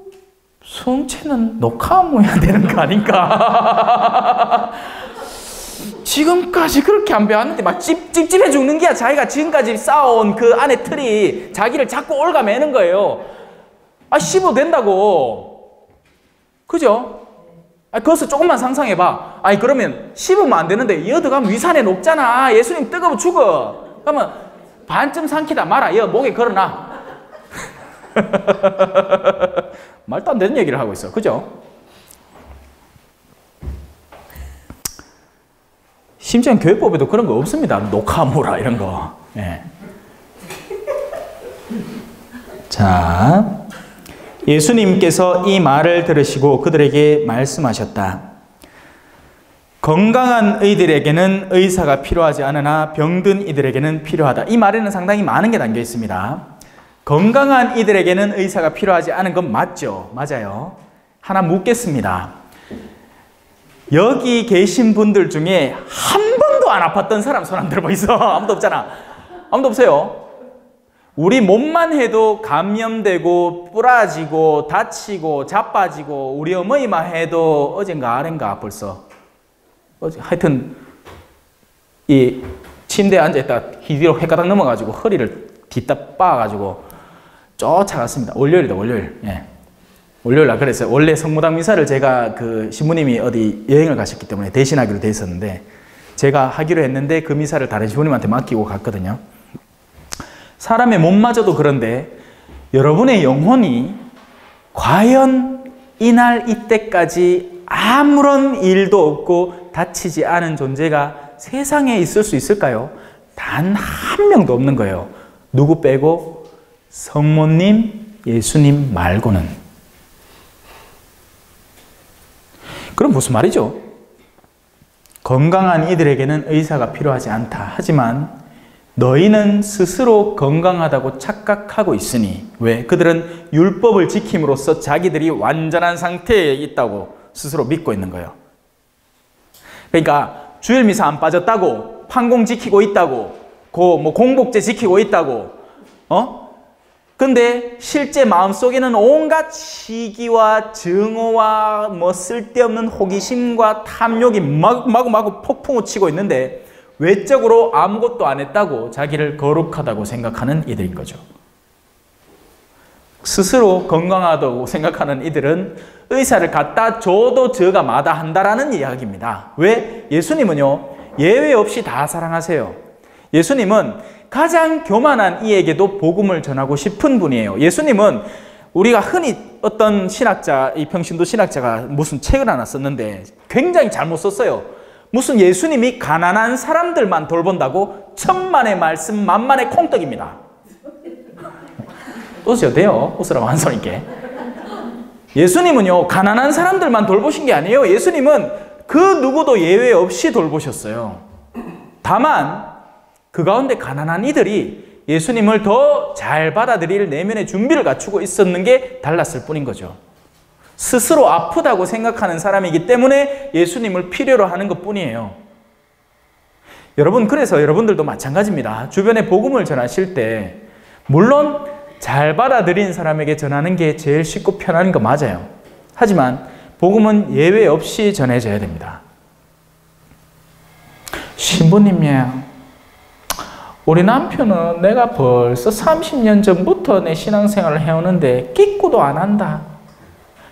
성체는 녹화해야 되는 거 아닌가? 지금까지 그렇게 안 배웠는데 막 찝찝해 죽는 게야. 자기가 지금까지 쌓아온 그 안에 틀이 자기를 자꾸 올가매는 거예요. 아, 씹어도 된다고. 그죠? 아, 그것을 조금만 상상해봐. 아니, 그러면 씹으면 안 되는데 여드 가면 위산에 녹잖아. 예수님 뜨거워 죽어. 그러면 반쯤 삼키다 말아. 여 목에 걸어놔. 말도 안 되는 얘기를 하고 있어. 그죠? 심지어 교회법에도 그런 거 없습니다. 녹화무라 이런 거. 예. 자, 예수님께서 이 말을 들으시고 그들에게 말씀하셨다. 건강한 이들에게는 의사가 필요하지 않으나 병든 이들에게는 필요하다. 이 말에는 상당히 많은 게 담겨 있습니다. 건강한 이들에게는 의사가 필요하지 않은 건 맞죠? 맞아요. 하나 묻겠습니다. 여기 계신 분들 중에 한 번도 안 아팠던 사람 손 안 들어봐 있어. 아무도 없잖아. 아무도 없어요. 우리 몸만 해도 감염되고 부러지고 다치고 자빠지고 우리 어머니만 해도 어젠가 아ren가 벌써 하여튼 이 침대에 앉아있다가 뒤로 헷가닥 넘어가지고 허리를 뒤따 빻아가지고 쫓아갔습니다. 월요일이다 월요일. 예. 월요일 날 그랬어요. 원래 성모당 미사를 제가 그 신부님이 어디 여행을 가셨기 때문에 대신하기로 돼 있었는데 제가 하기로 했는데 그 미사를 다른 신부님한테 맡기고 갔거든요. 사람의 몸마저도 그런데 여러분의 영혼이 과연 이날 이때까지 아무런 일도 없고 다치지 않은 존재가 세상에 있을 수 있을까요? 단 한 명도 없는 거예요. 누구 빼고? 성모님, 예수님 말고는. 그럼 무슨 말이죠? 건강한 이들에게는 의사가 필요하지 않다. 하지만 너희는 스스로 건강하다고 착각하고 있으니. 왜? 그들은 율법을 지킴으로써 자기들이 완전한 상태에 있다고 스스로 믿고 있는 거예요. 그러니까 주일 미사 안 빠졌다고, 판공 지키고 있다고, 공복제 지키고 있다고, 근데 실제 마음속에는 온갖 시기와 증오와 쓸데없는 호기심과 탐욕이 마구 폭풍을 치고 있는데 외적으로 아무것도 안 했다고 자기를 거룩하다고 생각하는 이들인 거죠. 스스로 건강하다고 생각하는 이들은 의사를 갖다 줘도 저가 마다한다라는 이야기입니다. 왜? 예수님은요, 예외 없이 다 사랑하세요. 예수님은 가장 교만한 이에게도 복음을 전하고 싶은 분이에요. 예수님은 우리가 흔히 어떤 신학자, 이 평신도 신학자가 무슨 책을 하나 썼는데 굉장히 잘못 썼어요. 무슨 예수님이 가난한 사람들만 돌본다고 천만의 말씀 만만의 콩떡입니다. 웃으셔도 돼요. 웃으라고 한 소리께. 예수님은요, 가난한 사람들만 돌보신 게 아니에요. 예수님은 그 누구도 예외 없이 돌보셨어요. 다만 그 가운데 가난한 이들이 예수님을 더 잘 받아들일 내면의 준비를 갖추고 있었는 게 달랐을 뿐인 거죠. 스스로 아프다고 생각하는 사람이기 때문에 예수님을 필요로 하는 것 뿐이에요. 여러분, 그래서 여러분들도 마찬가지입니다. 주변에 복음을 전하실 때 물론 잘 받아들인 사람에게 전하는 게 제일 쉽고 편한 거 맞아요. 하지만 복음은 예외 없이 전해져야 됩니다. 신부님이에요. 우리 남편은 내가 벌써 30년 전부터 내 신앙생활을 해오는데 끼꾸도 안 한다.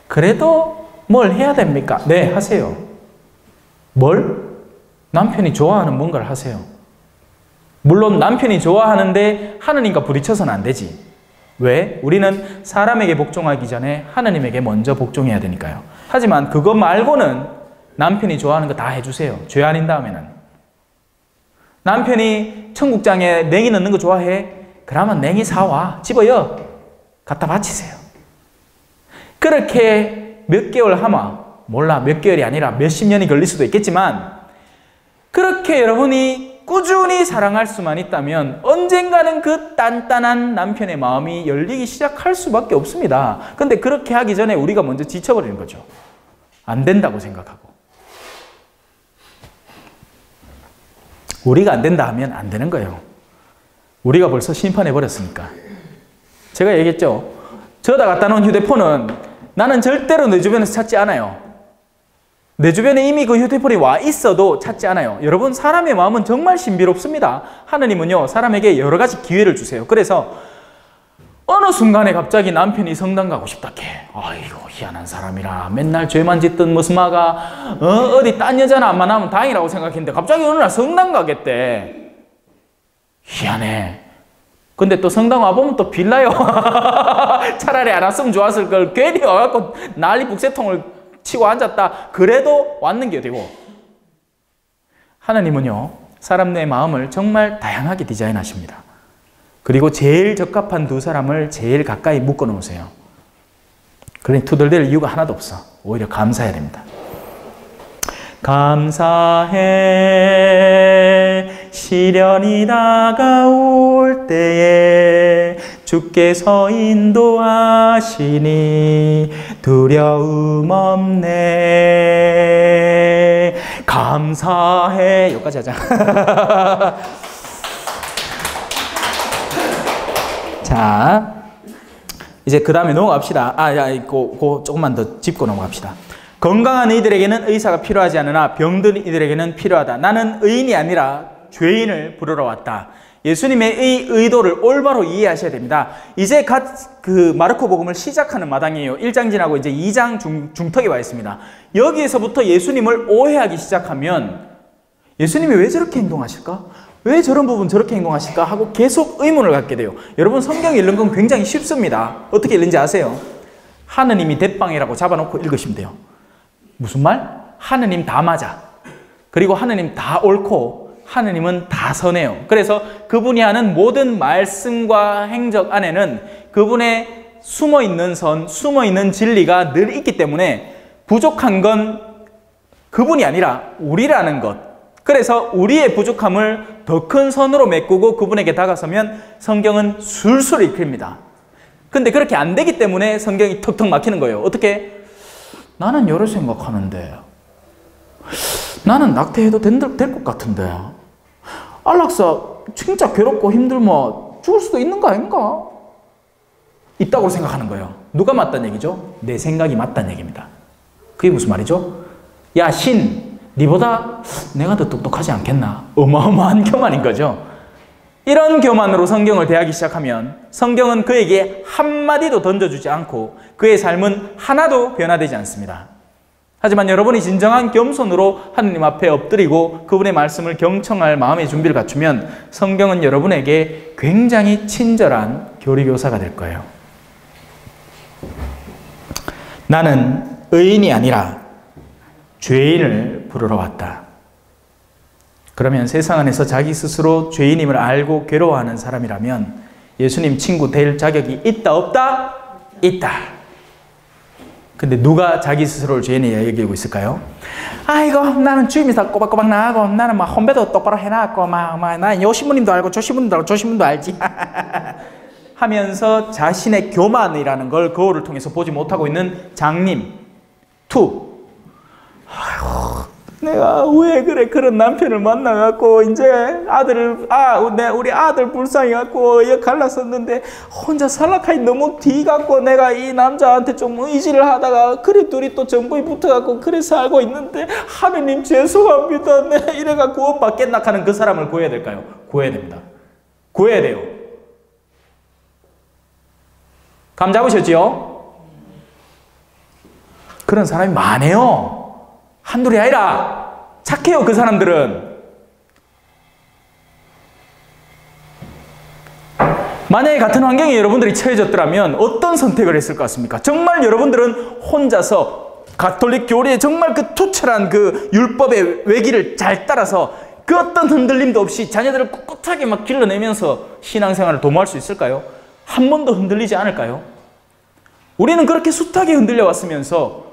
그래도 뭘 해야 됩니까? 네, 하세요. 뭘? 남편이 좋아하는 뭔가를 하세요. 물론 남편이 좋아하는데 하느님과 부딪혀서는 안 되지. 왜? 우리는 사람에게 복종하기 전에 하느님에게 먼저 복종해야 되니까요. 하지만 그거 말고는 남편이 좋아하는 거 다 해주세요. 죄 아닌 다음에는. 남편이 청국장에 냉이 넣는 거 좋아해? 그러면 냉이 사와. 집어요. 갖다 바치세요. 그렇게 몇 개월 하면, 몰라, 몇 개월이 아니라 몇십 년이 걸릴 수도 있겠지만 그렇게 여러분이 꾸준히 사랑할 수만 있다면 언젠가는 그 단단한 남편의 마음이 열리기 시작할 수밖에 없습니다. 근데 그렇게 하기 전에 우리가 먼저 지쳐버리는 거죠. 안 된다고 생각하고. 우리가 안 된다 하면 안 되는 거예요. 우리가 벌써 심판해버렸으니까. 제가 얘기했죠. 저다 갖다 놓은 휴대폰은 나는 절대로 내 주변에서 찾지 않아요. 내 주변에 이미 그 휴대폰이 와 있어도 찾지 않아요. 여러분, 사람의 마음은 정말 신비롭습니다. 하느님은요, 사람에게 여러 가지 기회를 주세요. 그래서 어느 순간에 갑자기 남편이 성당 가고 싶다 해. 아이고, 희한한 사람이라. 맨날 죄만 짓던 모스마가 어디 딴 여자나 안 만나면 다행이라고 생각했는데 갑자기 어느 날 성당 가겠대. 희한해. 근데 또 성당 와보면 또 빌라요. 차라리 안 왔으면 좋았을 걸. 괜히 와갖고 난리 북새통을 치고 앉았다. 그래도 왔는 게 되고. 하나님은요, 사람의 마음을 정말 다양하게 디자인하십니다. 그리고 제일 적합한 두 사람을 제일 가까이 묶어 놓으세요. 그러니 투덜댈 이유가 하나도 없어. 오히려 감사해야 됩니다. 감사해 시련이 다가올 때에 주께서 인도하시니 두려움 없네. 감사해. 여기까지 하자. 자, 이제 그 다음에 넘어갑시다. 조금만 더 짚고 넘어갑시다. 건강한 이들에게는 의사가 필요하지 않으나 병든 이들에게는 필요하다. 나는 의인이 아니라 죄인을 부르러 왔다. 예수님의 이 의도를 올바로 이해하셔야 됩니다. 이제 그 마르코 복음을 시작하는 마당이에요. 1장 지나고 이제 2장 중턱에 와 있습니다. 여기에서부터 예수님을 오해하기 시작하면 예수님이 왜 저렇게 행동하실까? 왜 저런 부분 저렇게 행동하실까? 하고 계속 의문을 갖게 돼요. 여러분, 성경에 읽는 건 굉장히 쉽습니다. 어떻게 읽는지 아세요? 하느님이 대빵이라고 잡아놓고 읽으시면 돼요. 무슨 말? 하느님 다 맞아. 그리고 하느님 다 옳고 하느님은 다 선해요. 그래서 그분이 하는 모든 말씀과 행적 안에는 그분의 숨어있는 선, 숨어있는 진리가 늘 있기 때문에 부족한 건 그분이 아니라 우리라는 것. 그래서 우리의 부족함을 더 큰 선으로 메꾸고 그분에게 다가서면 성경은 술술 읽힙니다. 근데 그렇게 안 되기 때문에 성경이 턱턱 막히는 거예요. 어떻게? 나는 여러 생각하는데, 나는 낙태해도 될 것 같은데, 안락사 진짜 괴롭고 힘들면 죽을 수도 있는 거 아닌가? 있다고 생각하는 거예요. 누가 맞다는 얘기죠? 내 생각이 맞다는 얘기입니다. 그게 무슨 말이죠? 야, 신, 니보다 내가 더 똑똑하지 않겠나? 어마어마한 교만인 거죠. 이런 교만으로 성경을 대하기 시작하면 성경은 그에게 한마디도 던져주지 않고 그의 삶은 하나도 변화되지 않습니다. 하지만 여러분이 진정한 겸손으로 하느님 앞에 엎드리고 그분의 말씀을 경청할 마음의 준비를 갖추면 성경은 여러분에게 굉장히 친절한 교리교사가 될 거예요. 나는 의인이 아니라 죄인을 부르러 왔다. 그러면 세상 안에서 자기 스스로 죄인임을 알고 괴로워하는 사람이라면 예수님 친구 될 자격이 있다 없다? 있다. 근데 누가 자기 스스로를 죄인이라 여기고 있을까요? 아이고, 나는 주임이 다 꼬박꼬박 나가고 나는 막 헌배도 똑바로 해놨고 나는 요 신부님도 알고 저 신부님도 알고 저 신부님도 알지 하면서 자신의 교만이라는 걸 거울을 통해서 보지 못하고 있는 장님 투. 아이고, 내가 왜 그래 그런 남편을 만나갖고 이제 우리 아들 불쌍해갖고 갈랐었는데 혼자 살락하니 너무 뒤갖고 내가 이 남자한테 좀 의지를 하다가 그래 둘이 또 정부에 붙어갖고 그래 살고 있는데 하느님 죄송합니다. 내가 이래가 구원받겠나 하는 그 사람을 구해야 될까요? 구해야 됩니다. 구해야 돼요. 감 잡으셨지요? 그런 사람이 많아요. 한둘이 아니라 착해요. 그 사람들은. 만약에 같은 환경에 여러분들이 처해졌더라면 어떤 선택을 했을 것 같습니까? 정말 여러분들은 혼자서 가톨릭 교리의 정말 그 투철한 그 율법의 외기를 잘 따라서 그 어떤 흔들림도 없이 자녀들을 꿋꿋하게 막 길러내면서 신앙생활을 도모할 수 있을까요? 한 번도 흔들리지 않을까요? 우리는 그렇게 숱하게 흔들려 왔으면서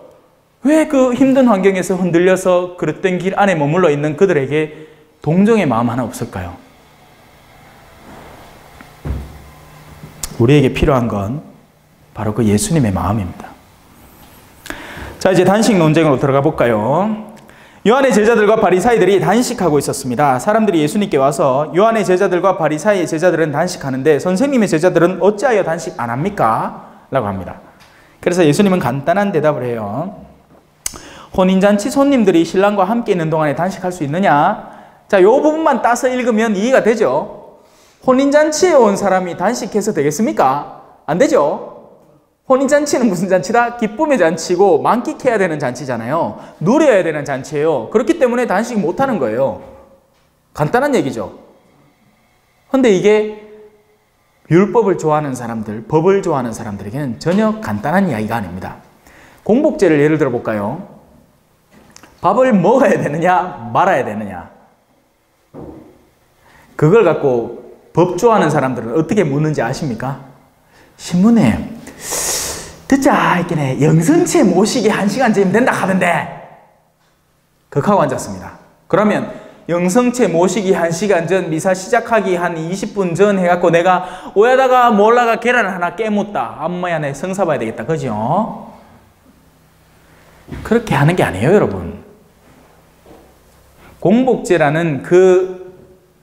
왜 그 힘든 환경에서 흔들려서 그릇된 길 안에 머물러 있는 그들에게 동정의 마음 하나 없을까요? 우리에게 필요한 건 바로 그 예수님의 마음입니다. 자, 이제 단식 논쟁으로 들어가 볼까요? 요한의 제자들과 바리사이들이 단식하고 있었습니다. 사람들이 예수님께 와서 요한의 제자들과 바리사이의 제자들은 단식하는데 선생님의 제자들은 어찌하여 단식 안 합니까? 라고 합니다. 그래서 예수님은 간단한 대답을 해요. 혼인잔치 손님들이 신랑과 함께 있는 동안에 단식할 수 있느냐? 자, 요 부분만 따서 읽으면 이해가 되죠? 혼인잔치에 온 사람이 단식해서 되겠습니까? 안 되죠? 혼인잔치는 무슨 잔치다? 기쁨의 잔치고 만끽해야 되는 잔치잖아요. 누려야 되는 잔치예요. 그렇기 때문에 단식 못하는 거예요. 간단한 얘기죠. 근데 이게 율법을 좋아하는 사람들, 법을 좋아하는 사람들에게는 전혀 간단한 이야기가 아닙니다. 공복제를 예를 들어 볼까요? 밥을 먹어야 되느냐 말아야 되느냐, 그걸 갖고 법 좋아하는 사람들은 어떻게 묻는지 아십니까? 신부님, 듣자 있겠네. 영성체 모시기 1시간 전이면 된다 하던데. 극하고 앉았습니다. 그러면 영성체 모시기 1시간 전, 미사 시작하기 한 20분 전 해갖고 내가 오야다가 몰라가 계란을 하나 깨묻다. 엄마야, 내 성사 봐야 되겠다. 그죠? 그렇게 하는 게 아니에요, 여러분. 공복제라는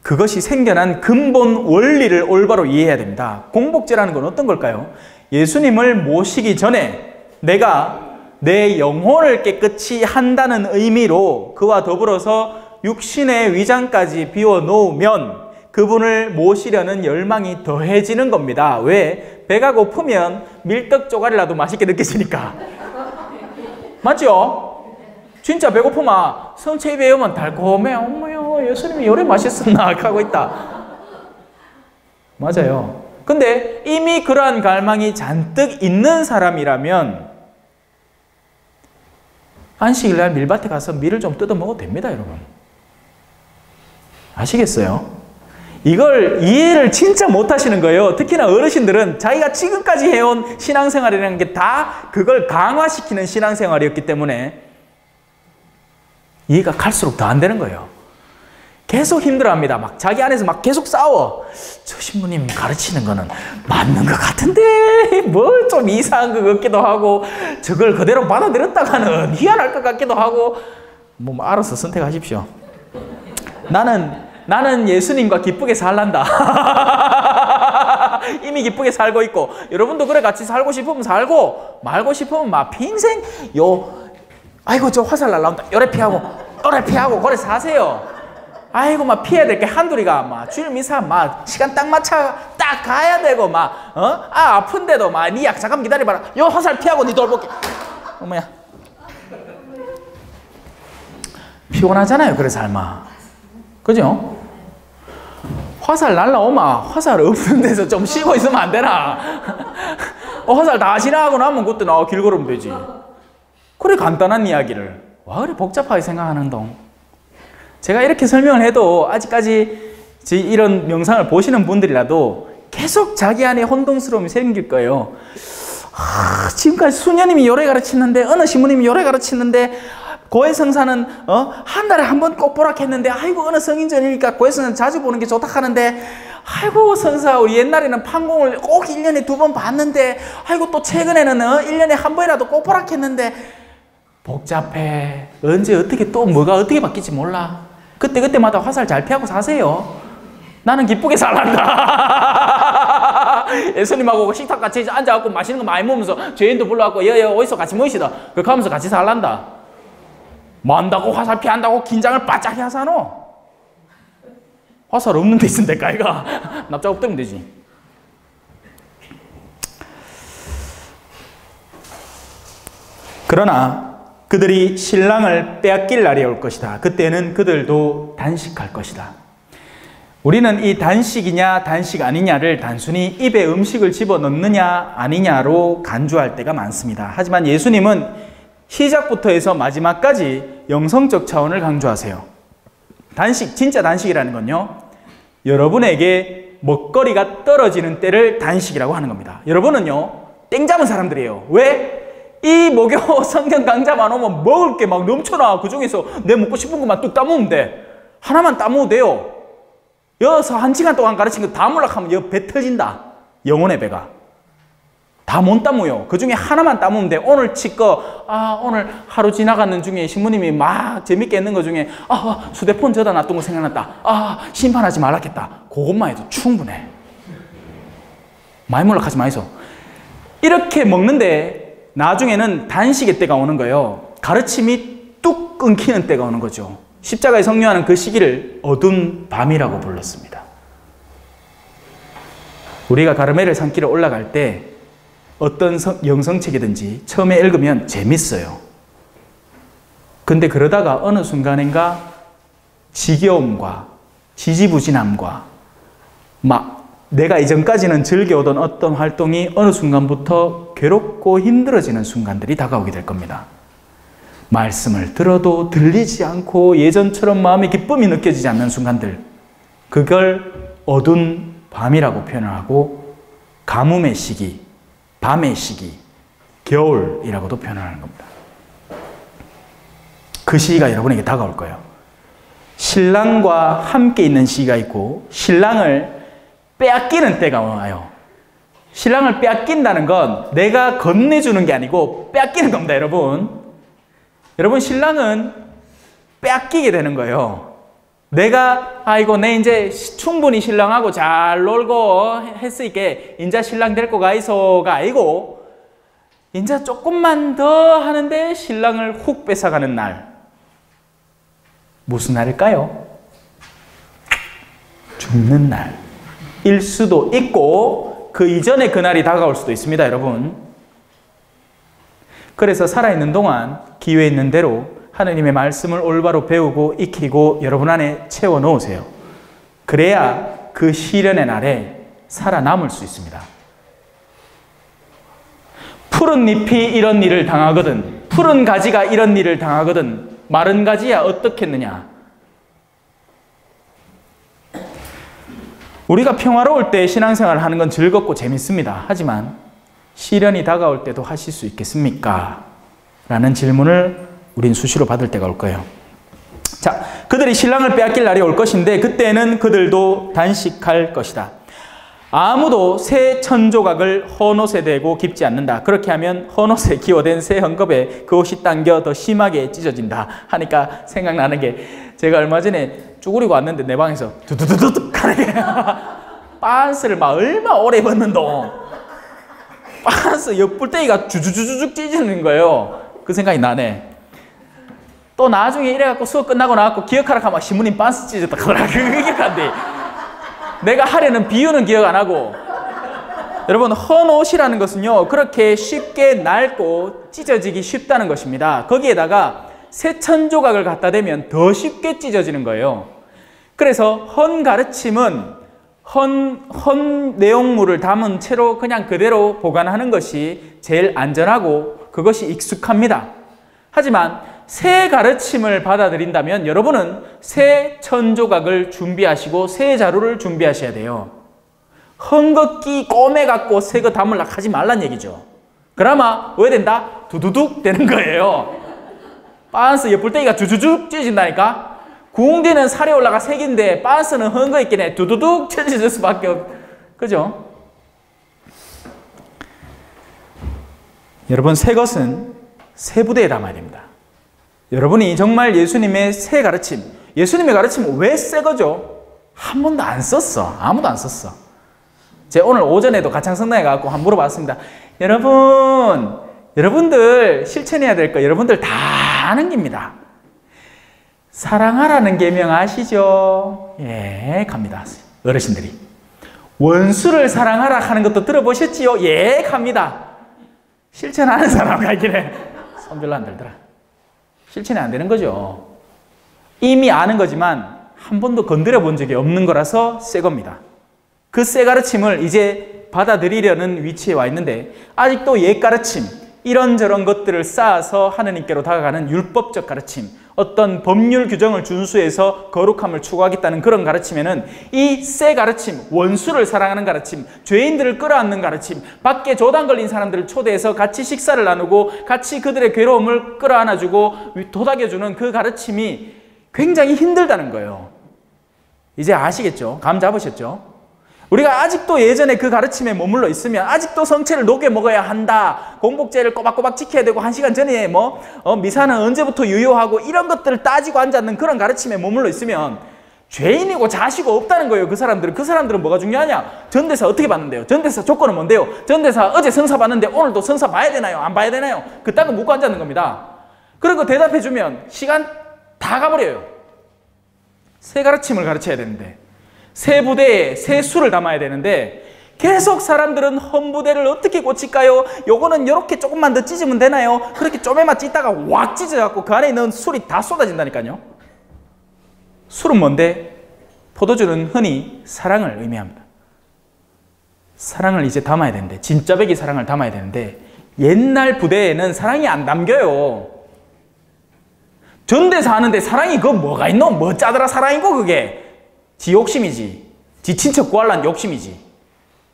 그것이 생겨난 근본 원리를 올바로 이해해야 됩니다. 공복제라는 건 어떤 걸까요? 예수님을 모시기 전에 내가 내 영혼을 깨끗이 한다는 의미로 그와 더불어서 육신의 위장까지 비워놓으면 그분을 모시려는 열망이 더해지는 겁니다. 왜? 배가 고프면 밀떡 쪼가리라도 맛있게 느껴지니까. 맞죠? 진짜 배고프면 성체 입에 오면 달콤해. 어머요, 예수님이 요래 맛있었나 하고 있다. 맞아요. 근데 이미 그러한 갈망이 잔뜩 있는 사람이라면 안식일날 밀밭에 가서 밀을 좀 뜯어 먹어도 됩니다, 여러분. 아시겠어요? 이걸 이해를 진짜 못 하시는 거예요. 특히나 어르신들은 자기가 지금까지 해온 신앙생활이라는 게 다 그걸 강화시키는 신앙생활이었기 때문에 이해가 갈수록 더 안 되는 거예요. 계속 힘들어합니다. 막 자기 안에서 막 계속 싸워. 저 신부님 가르치는 거는 맞는 것 같은데 뭐 좀 이상한 것 같기도 하고 저걸 그대로 받아들였다가는 희한할 것 같기도 하고 뭐 알아서 선택하십시오. 나는 예수님과 기쁘게 살란다. 이미 기쁘게 살고 있고 여러분도 그래 같이 살고 싶으면 살고 말고 싶으면 막 평생 아이고 저 화살 날라온다 요래 피하고 요래 피하고 그래 사세요. 아이고 막 피해야 될 게 한둘이가 막 주일 미사 막 시간 딱 맞춰 딱 가야 되고 막 아픈데도 막 니 약 잠깐 기다려봐라 요 화살 피하고 니 돌볼게. 어머야 피곤하잖아요. 그래 삶아. 그죠? 화살 날라오면 화살 없는 데서 좀 쉬고 있으면 안 되나? 화살 다 지나가고 나면 그때 나와 길 걸으면 되지. 그래 간단한 이야기를 와 그래 복잡하게 생각하는 동. 제가 이렇게 설명을 해도 아직까지 이런 영상을 보시는 분들이라도 계속 자기 안에 혼동스러움이 생길 거예요. 지금까지 수녀님이 요래 가르치는데 어느 신부님이 요래 가르치는데 고해성사는 한 달에 한 번 꼭 보라 했는데 아이고 어느 성인전이니까 고해성사는 자주 보는 게 좋다 하는데 아이고 성사 우리 옛날에는 판공을 꼭 1년에 2번 봤는데 아이고 또 최근에는 1년에 한 번이라도 꼭 보라 했는데 복잡해. 언제 어떻게 또 뭐가 어떻게 바뀔지 몰라. 그때마다 화살 잘 피하고 사세요. 나는 기쁘게 살란다. 예수님하고 식탁 같이 앉아갖고 맛있는 거 많이 먹으면서 죄인도 불러갖고 여여 어디서 같이 모이시다. 그렇게 하면서 같이 살란다. 만다고 화살 피한다고 긴장을 바짝 하사노. 화살 없는 데 있으면 될까 이가. 납작 엎드리면 되지. 그러나 그들이 신랑을 빼앗길 날이 올 것이다. 그때는 그들도 단식할 것이다. 우리는 이 단식이냐 단식 아니냐를 단순히 입에 음식을 집어넣느냐 아니냐로 간주할 때가 많습니다. 하지만 예수님은 시작부터 해서 마지막까지 영성적 차원을 강조하세요. 단식, 진짜 단식이라는 건요, 여러분에게 먹거리가 떨어지는 때를 단식이라고 하는 겁니다. 여러분은요 땡 잡은 사람들이에요. 왜? 이 목요 성경 강좌만 오면 먹을 게 막 넘쳐나. 그 중에서 내 먹고 싶은 것만 뚝 따먹으면 돼. 하나만 따먹어도 돼요. 여기서 1시간 동안 가르친 거 다 몰락하면 여 배 터진다. 영혼의 배가. 다 못 따먹어요. 그 중에 하나만 따먹으면 돼. 오늘 치거 오늘 하루 지나가는 중에 신부님이 막 재밌게 했는 거 중에 휴대폰 저다 놨던 거 생각났다. 심판하지 말라겠다. 그것만 해도 충분해. 많이 몰락하지 마이소. 이렇게 먹는데 나중에는 단식의 때가 오는 거예요. 가르침이 뚝 끊기는 때가 오는 거죠. 십자가에 성료하는 그 시기를 어두운 밤이라고 불렀습니다. 우리가 가르멜의 산길을 올라갈 때 어떤 영성책이든지 처음에 읽으면 재밌어요. 근데 그러다가 어느 순간인가 지겨움과 지지부진함과 막 내가 이전까지는 즐겨오던 어떤 활동이 어느 순간부터 괴롭고 힘들어지는 순간들이 다가오게 될 겁니다. 말씀을 들어도 들리지 않고 예전처럼 마음의 기쁨이 느껴지지 않는 순간들, 그걸 어두운 밤이라고 표현을 하고 가뭄의 시기, 밤의 시기, 겨울이라고도 표현하는 겁니다. 그 시기가 여러분에게 다가올 거예요. 신랑과 함께 있는 시기가 있고 신랑을 빼앗기는 때가 와요. 신랑을 빼앗긴다는 건 내가 건네주는 게 아니고 빼앗기는 겁니다, 여러분. 여러분, 신랑은 빼앗기게 되는 거예요. 내가 아이고 내 이제 충분히 신랑하고 잘 놀고 했으니까 이제 신랑 데리고 가이소가 아니고 이제 조금만 더 하는데 신랑을 훅 뺏어가는 날. 무슨 날일까요? 죽는 날일 수도 있고 그 이전에 그날이 다가올 수도 있습니다, 여러분. 그래서 살아있는 동안 기회 있는 대로 하느님의 말씀을 올바로 배우고 익히고 여러분 안에 채워 넣으세요. 그래야 그 시련의 날에 살아남을 수 있습니다. 푸른 잎이 이런 일을 당하거든, 푸른 가지가 이런 일을 당하거든 마른 가지야 어떻겠느냐. 우리가 평화로울 때 신앙생활을 하는 건 즐겁고 재밌습니다. 하지만 시련이 다가올 때도 하실 수 있겠습니까? 라는 질문을 우린 수시로 받을 때가 올 거예요. 자, 그들이 신랑을 빼앗길 날이 올 것인데 그때는 그들도 단식할 것이다. 아무도 새 천조각을 헌옷에 대고 깁지 않는다. 그렇게 하면 헌옷에 기워댄 새 헝겊에 그 옷이 당겨 더 심하게 찢어진다. 하니까 생각나는 게 제가 얼마 전에 쭈그리고 왔는데 내 방에서 두두두두둑 하는 게 빤스를 막 얼마 오래 입었는도 빤스 옆불떼기가 주주주죽 찢어지는 거예요. 그 생각이 나네. 또 나중에 이래갖고 수업 끝나고 나갖고 기억하라 하면 신부님 빤스 찢어졌다. 그게 기억한데 내가 하려는 비유는 기억 안 하고. 여러분, 헌옷이라는 것은요 그렇게 쉽게 낡고 찢어지기 쉽다는 것입니다. 거기에다가 새 천조각을 갖다 대면 더 쉽게 찢어지는 거예요. 그래서 헌 가르침은 헌 내용물을 담은 채로 그냥 그대로 보관하는 것이 제일 안전하고 그것이 익숙합니다. 하지만 새 가르침을 받아들인다면 여러분은 새 천조각을 준비하시고 새 자루를 준비하셔야 돼요. 헝겊기 꼬매갖고 새 거 담으려고 하지 말란 얘기죠. 그나마 왜 된다? 두두둑 되는 거예요. 빤스 옆불떼기가 주주죽 찢어진다니까. 궁디는 살이 올라가 색인데 빤스는 헝겊 있긴 해. 두두둑 찢어질 수밖에 없. 그죠? 여러분, 새 것은 새 부대에 담아야 됩니다. 여러분이 정말 예수님의 새 가르침, 예수님의 가르침은 왜 새 거죠? 한 번도 안 썼어. 아무도 안 썼어. 제가 오늘 오전에도 가창성당에 가서 한번 물어봤습니다. 여러분들 실천해야 될 거 여러분들 다 아는 겁니다. 사랑하라는 계명 아시죠? 예, 갑니다. 어르신들이. 원수를 사랑하라 하는 것도 들어보셨지요? 예, 갑니다. 실천하는 사람가 있긴 해. 손 별로 안 들더라. 실천이 안 되는 거죠. 이미 아는 거지만 한 번도 건드려 본 적이 없는 거라서 새 겁니다. 그 새 가르침을 이제 받아들이려는 위치에 와 있는데 아직도 옛 가르침, 이런저런 것들을 쌓아서 하느님께로 다가가는 율법적 가르침, 어떤 법률 규정을 준수해서 거룩함을 추구하겠다는 그런 가르침에는 이 새 가르침, 원수를 사랑하는 가르침, 죄인들을 끌어안는 가르침, 밖에 조단 걸린 사람들을 초대해서 같이 식사를 나누고 같이 그들의 괴로움을 끌어안아주고 도닥여주는 그 가르침이 굉장히 힘들다는 거예요. 이제 아시겠죠? 감 잡으셨죠? 우리가 아직도 예전에 그 가르침에 머물러 있으면 아직도 성체를 녹여 먹어야 한다. 공복제를 꼬박꼬박 지켜야 되고 1시간 전에 미사는 언제부터 유효하고 이런 것들을 따지고 앉았는 그런 가르침에 머물러 있으면 죄인이고 자시고 없다는 거예요. 그 사람들은 뭐가 중요하냐? 전대사 어떻게 받는데요? 전대사 조건은 뭔데요? 전대사 어제 성사 받는데 오늘도 성사 봐야 되나요? 안 봐야 되나요? 그딴 거 묻고 앉았는 겁니다. 그리고 대답해주면 시간 다 가버려요. 새 가르침을 가르쳐야 되는데, 새 부대에 새 수를 담아야 되는데 계속 사람들은 헌부대를 어떻게 고칠까요? 요거는 이렇게 조금만 더 찢으면 되나요? 그렇게 쪼매만 찢다가 확 찢어갖고 그 안에 있는 술이 다 쏟아진다니까요. 술은 뭔데? 포도주는 흔히 사랑을 의미합니다. 사랑을 이제 담아야 되는데, 진짜배기 사랑을 담아야 되는데 옛날 부대에는 사랑이 안 담겨요. 전대사 하는데 사랑이 그거 뭐가 있노? 뭐 짜더라 사랑이고 그게. 지 욕심이지. 지 친척 구하려는 욕심이지.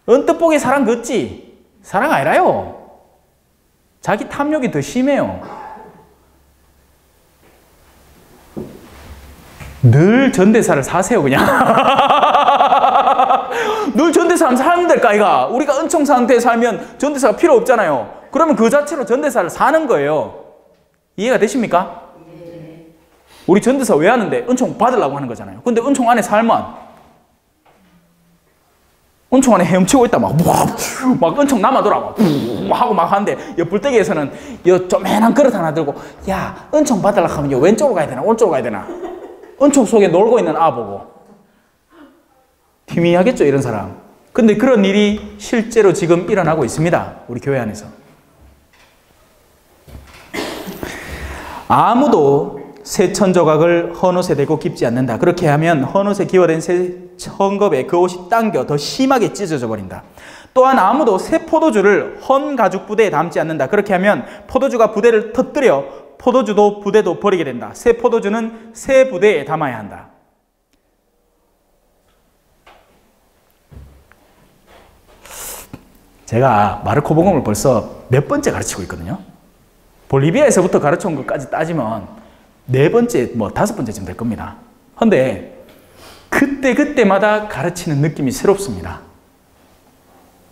언뜻 보기 사랑 걷지. 사랑 아니라요. 자기 탐욕이 더 심해요. 늘 전대사를 사세요, 그냥. 늘 전대사 살면 될까, 이가? 우리가 은총 상태에 살면 전대사가 필요 없잖아요. 그러면 그 자체로 전대사를 사는 거예요. 이해가 되십니까? 우리 전대사 왜 하는데? 은총 받으려고 하는 거잖아요. 근데 은총 안에 살면 은총 안에 헤엄치고 있다 막 은총 남아돌아 막 하고 막 하는데 옆불떼기에서는 요 쪼매난 그릇 하나 들고 야 은총 받으려고 하면 요 왼쪽으로 가야 되나 오른쪽으로 가야 되나 은총 속에 놀고 있는 아 보고 희미하겠죠 이런 사람. 근데 그런 일이 실제로 지금 일어나고 있습니다. 우리 교회 안에서. 아무도 새 천조각을 헌옷에 대고 깁지 않는다. 그렇게 하면 헌옷에 기워낸 새 천겁에 그 옷이 당겨 더 심하게 찢어져 버린다. 또한 아무도 새 포도주를 헌 가죽 부대에 담지 않는다. 그렇게 하면 포도주가 부대를 터뜨려 포도주도 부대도 버리게 된다. 새 포도주는 새 부대에 담아야 한다. 제가 마르코 복음을 벌써 몇 번째 가르치고 있거든요. 볼리비아에서부터 가르쳐온 것까지 따지면 4번째, 5번째쯤 될 겁니다. 그런데 그때마다 가르치는 느낌이 새롭습니다.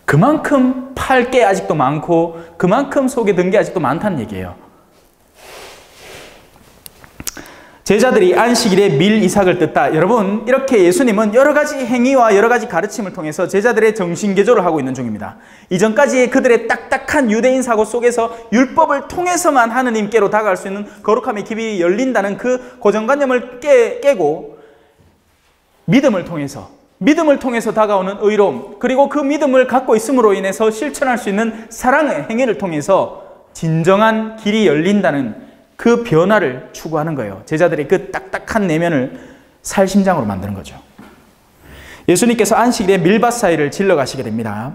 그만큼 팔 게 아직도 많고 그만큼 속에 든 게 아직도 많다는 얘기예요. 제자들이 안식일에 밀 이삭을 뜯다. 여러분, 이렇게 예수님은 여러 가지 행위와 여러 가지 가르침을 통해서 제자들의 정신개조를 하고 있는 중입니다. 이전까지 그들의 딱딱한 유대인 사고 속에서 율법을 통해서만 하느님께로 다가갈 수 있는 거룩함의 길이 열린다는 그 고정관념을 깨고 믿음을 통해서 다가오는 의로움, 그리고 그 믿음을 갖고 있음으로 인해서 실천할 수 있는 사랑의 행위를 통해서 진정한 길이 열린다는 그 변화를 추구하는 거예요. 제자들의 그 딱딱한 내면을 살심장으로 만드는 거죠. 예수님께서 안식일에 밀밭 사이를 질러 가시게 됩니다.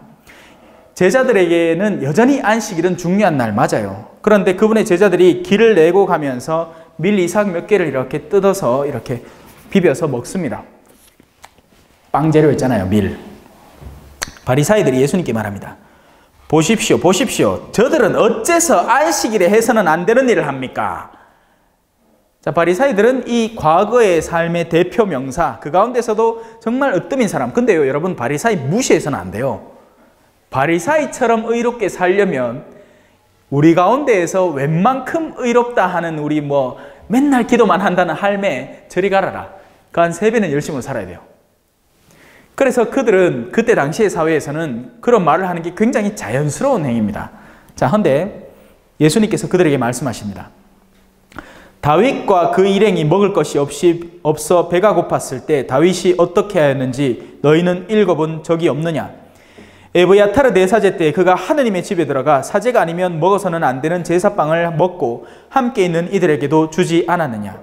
제자들에게는 여전히 안식일은 중요한 날 맞아요. 그런데 그분의 제자들이 길을 내고 가면서 밀 이삭 몇 개를 이렇게 뜯어서 이렇게 비벼서 먹습니다. 빵 재료 있잖아요, 밀. 바리사이들이 예수님께 말합니다. 보십시오. 저들은 어째서 안식일에 해서는 안 되는 일을 합니까? 자, 바리사이들은 이 과거의 삶의 대표 명사, 그 가운데서도 정말 으뜸인 사람. 근데요, 여러분, 바리사이 무시해서는 안 돼요. 바리사이처럼 의롭게 살려면 우리 가운데에서 웬만큼 의롭다 하는 우리 맨날 기도만 한다는 할매 저리 가라라. 그 한 3배는 열심히 살아야 돼요. 그래서 그들은 그때 당시의 사회에서는 그런 말을 하는 게 굉장히 자연스러운 행위입니다. 자, 그런데 예수님께서 그들에게 말씀하십니다. 다윗과 그 일행이 먹을 것이 없어 배가 고팠을 때 다윗이 어떻게 하였는지 너희는 읽어본 적이 없느냐? 에브야타르 대사제 때 그가 하느님의 집에 들어가 사제가 아니면 먹어서는 안 되는 제사빵을 먹고 함께 있는 이들에게도 주지 않았느냐?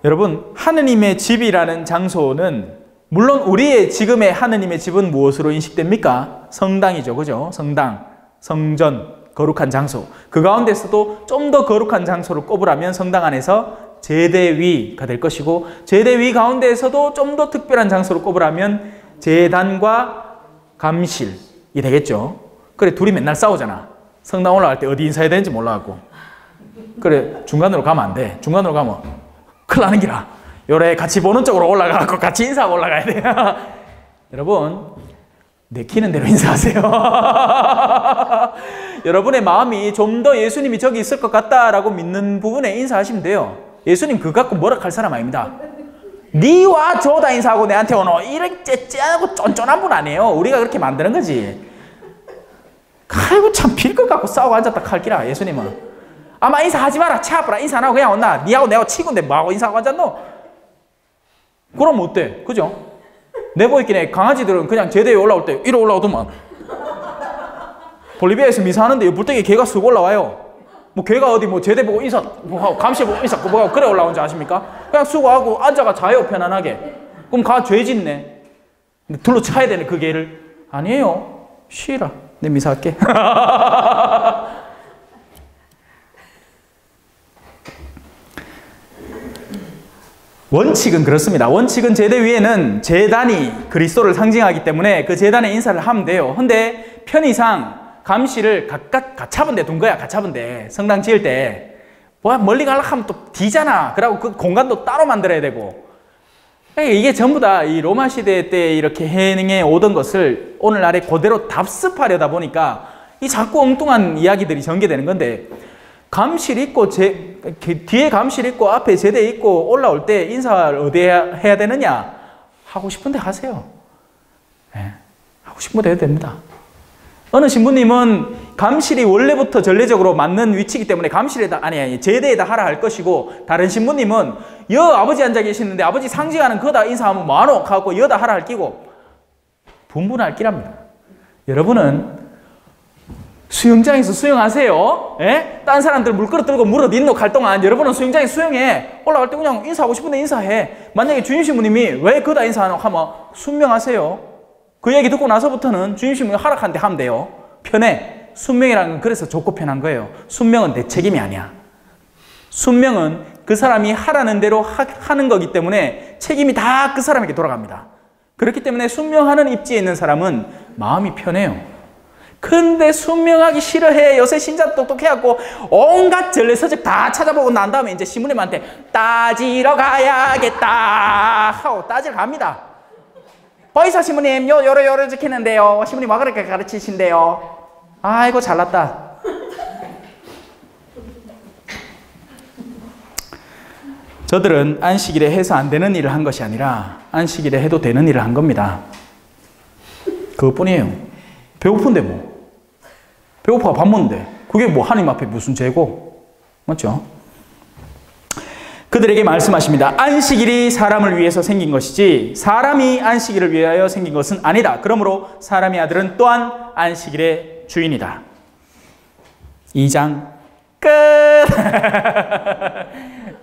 여러분, 하느님의 집이라는 장소는 물론 우리의 지금의 하느님의 집은 무엇으로 인식됩니까? 성당이죠. 그죠? 성당, 성전, 거룩한 장소. 그 가운데서도 좀 더 거룩한 장소를 꼽으라면 성당 안에서 제대위가 될 것이고, 제대위 가운데에서도 좀 더 특별한 장소를 꼽으라면 제단과 감실이 되겠죠. 그래, 둘이 맨날 싸우잖아. 성당 올라갈 때 어디 인사해야 되는지 몰라갖고. 그래, 중간으로 가면 안 돼. 중간으로 가면 큰일 나는 기라. 요래 같이 보는 쪽으로 올라가고 같이 인사하고 올라가야 돼요. 여러분, 내키는 대로 인사하세요. 여러분의 마음이 좀 더 예수님이 저기 있을 것 같다라고 믿는 부분에 인사하시면 돼요. 예수님 그거 갖고 뭐라 할 사람 아닙니다. 니와 저다 인사하고 내한테 오노 이런 째째하고 쫀쫀한 분 아니에요. 우리가 그렇게 만드는 거지. 아이고 참 빌 것 갖고 싸우고 앉았다 칼기라. 예수님은 아마 인사하지 마라. 차 앞으로 인사 안 하고 그냥 온나. 니하고 내하고 치고인데 뭐하고 인사하고 앉았노? 그럼 어때? 그죠? 내보이기에 강아지들은 그냥 제대에 올라올 때 이리 올라오더만. 볼리비아에서 미사하는데 불떡에 개가 쑥 올라와요. 개가 어디 제대 보고 인사 하고 감시 보고 인사 하고 그래 올라온 줄 아십니까? 그냥 수고하고 앉아가 자요 편안하게. 그럼 가 죄 짓네. 근데 둘러 차야 되네 그 개를. 아니에요. 쉬라. 내 미사할게. 원칙은 그렇습니다. 원칙은 제대 위에는 제단이 그리스도를 상징하기 때문에 그 제단에 인사를 하면 돼요. 근데 편의상 감시를 각각 가차분 데 둔 거야. 가차분 데. 성당 지을 때. 뭐 멀리 가려고 하면 또 뒤잖아. 그러고 그 공간도 따로 만들어야 되고. 이게 전부 다 이 로마 시대 때 이렇게 행해 오던 것을 오늘날에 그대로 답습하려다 보니까 이 자꾸 엉뚱한 이야기들이 전개되는 건데, 감실 있고 뒤에 감실 있고 앞에 제대 있고 올라올 때 인사를 어디에 해야 되느냐? 하고 싶은데 하세요. 네. 하고 싶은데 해도 됩니다. 어느 신부님은 감실이 원래부터 전례적으로 맞는 위치이기 때문에 감실에다 아니 제대에다 하라 할 것이고, 다른 신부님은 여 아버지 앉아 계시는데 아버지 상징하는 거다 인사하면 뭐하노? 하고 여다 하라 할 끼고 분분할 끼랍니다. 여러분은 수영장에서 수영하세요. 예? 딴 사람들 물그릇 들고 물어 닌노 갈 동안 여러분은 수영장에서 수영해. 올라갈 때 그냥 인사하고 싶은데 인사해. 만약에 주임 신부님이 왜 그다 인사하노 하면 순명하세요. 그 얘기 듣고 나서부터는 주임 신부님이 하락한데 하면 돼요. 편해. 순명이라는 건 그래서 좋고 편한 거예요. 순명은 내 책임이 아니야. 순명은 그 사람이 하라는 대로 하는 거기 때문에 책임이 다 그 사람에게 돌아갑니다. 그렇기 때문에 순명하는 입지에 있는 사람은 마음이 편해요. 근데 순명하기 싫어해. 요새 신자 똑똑해갖고 온갖 전례서적 다 찾아보고 난 다음에 이제 신부님한테 따지러 가야겠다 하고 따지러 갑니다. 보이소 신부님, 요러 지키는데요. 신부님 와 그렇게 가르치신대요. 아이고 잘났다. 저들은 안식일에 해서 안 되는 일을 한 것이 아니라 안식일에 해도 되는 일을 한 겁니다. 그것뿐이에요. 배고픈데 뭐. 배고파 밥 먹는데 그게 뭐 하나님 앞에 무슨 죄고. 맞죠? 그들에게 말씀하십니다. 안식일이 사람을 위해서 생긴 것이지 사람이 안식일을 위하여 생긴 것은 아니다. 그러므로 사람의 아들은 또한 안식일의 주인이다. 2장 끝.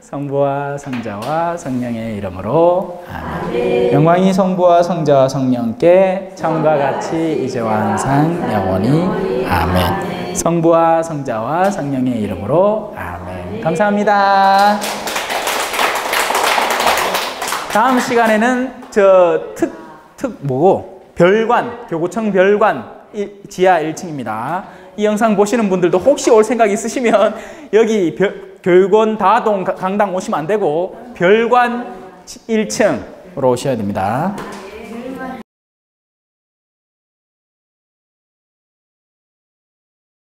성부와 성자와 성령의 이름으로 아멘. 영광이 성부와 성자와 성령께 처음과 같이 이제와 항상 영원히 아멘. 성부와 성자와 성령의 이름으로 아멘. 감사합니다. 다음 시간에는 별관, 교구청 별관 지하 1층입니다. 이 영상 보시는 분들도 혹시 올 생각 있으시면 여기 교육원 다동 강당 오시면 안 되고 별관 1층으로 오셔야 됩니다.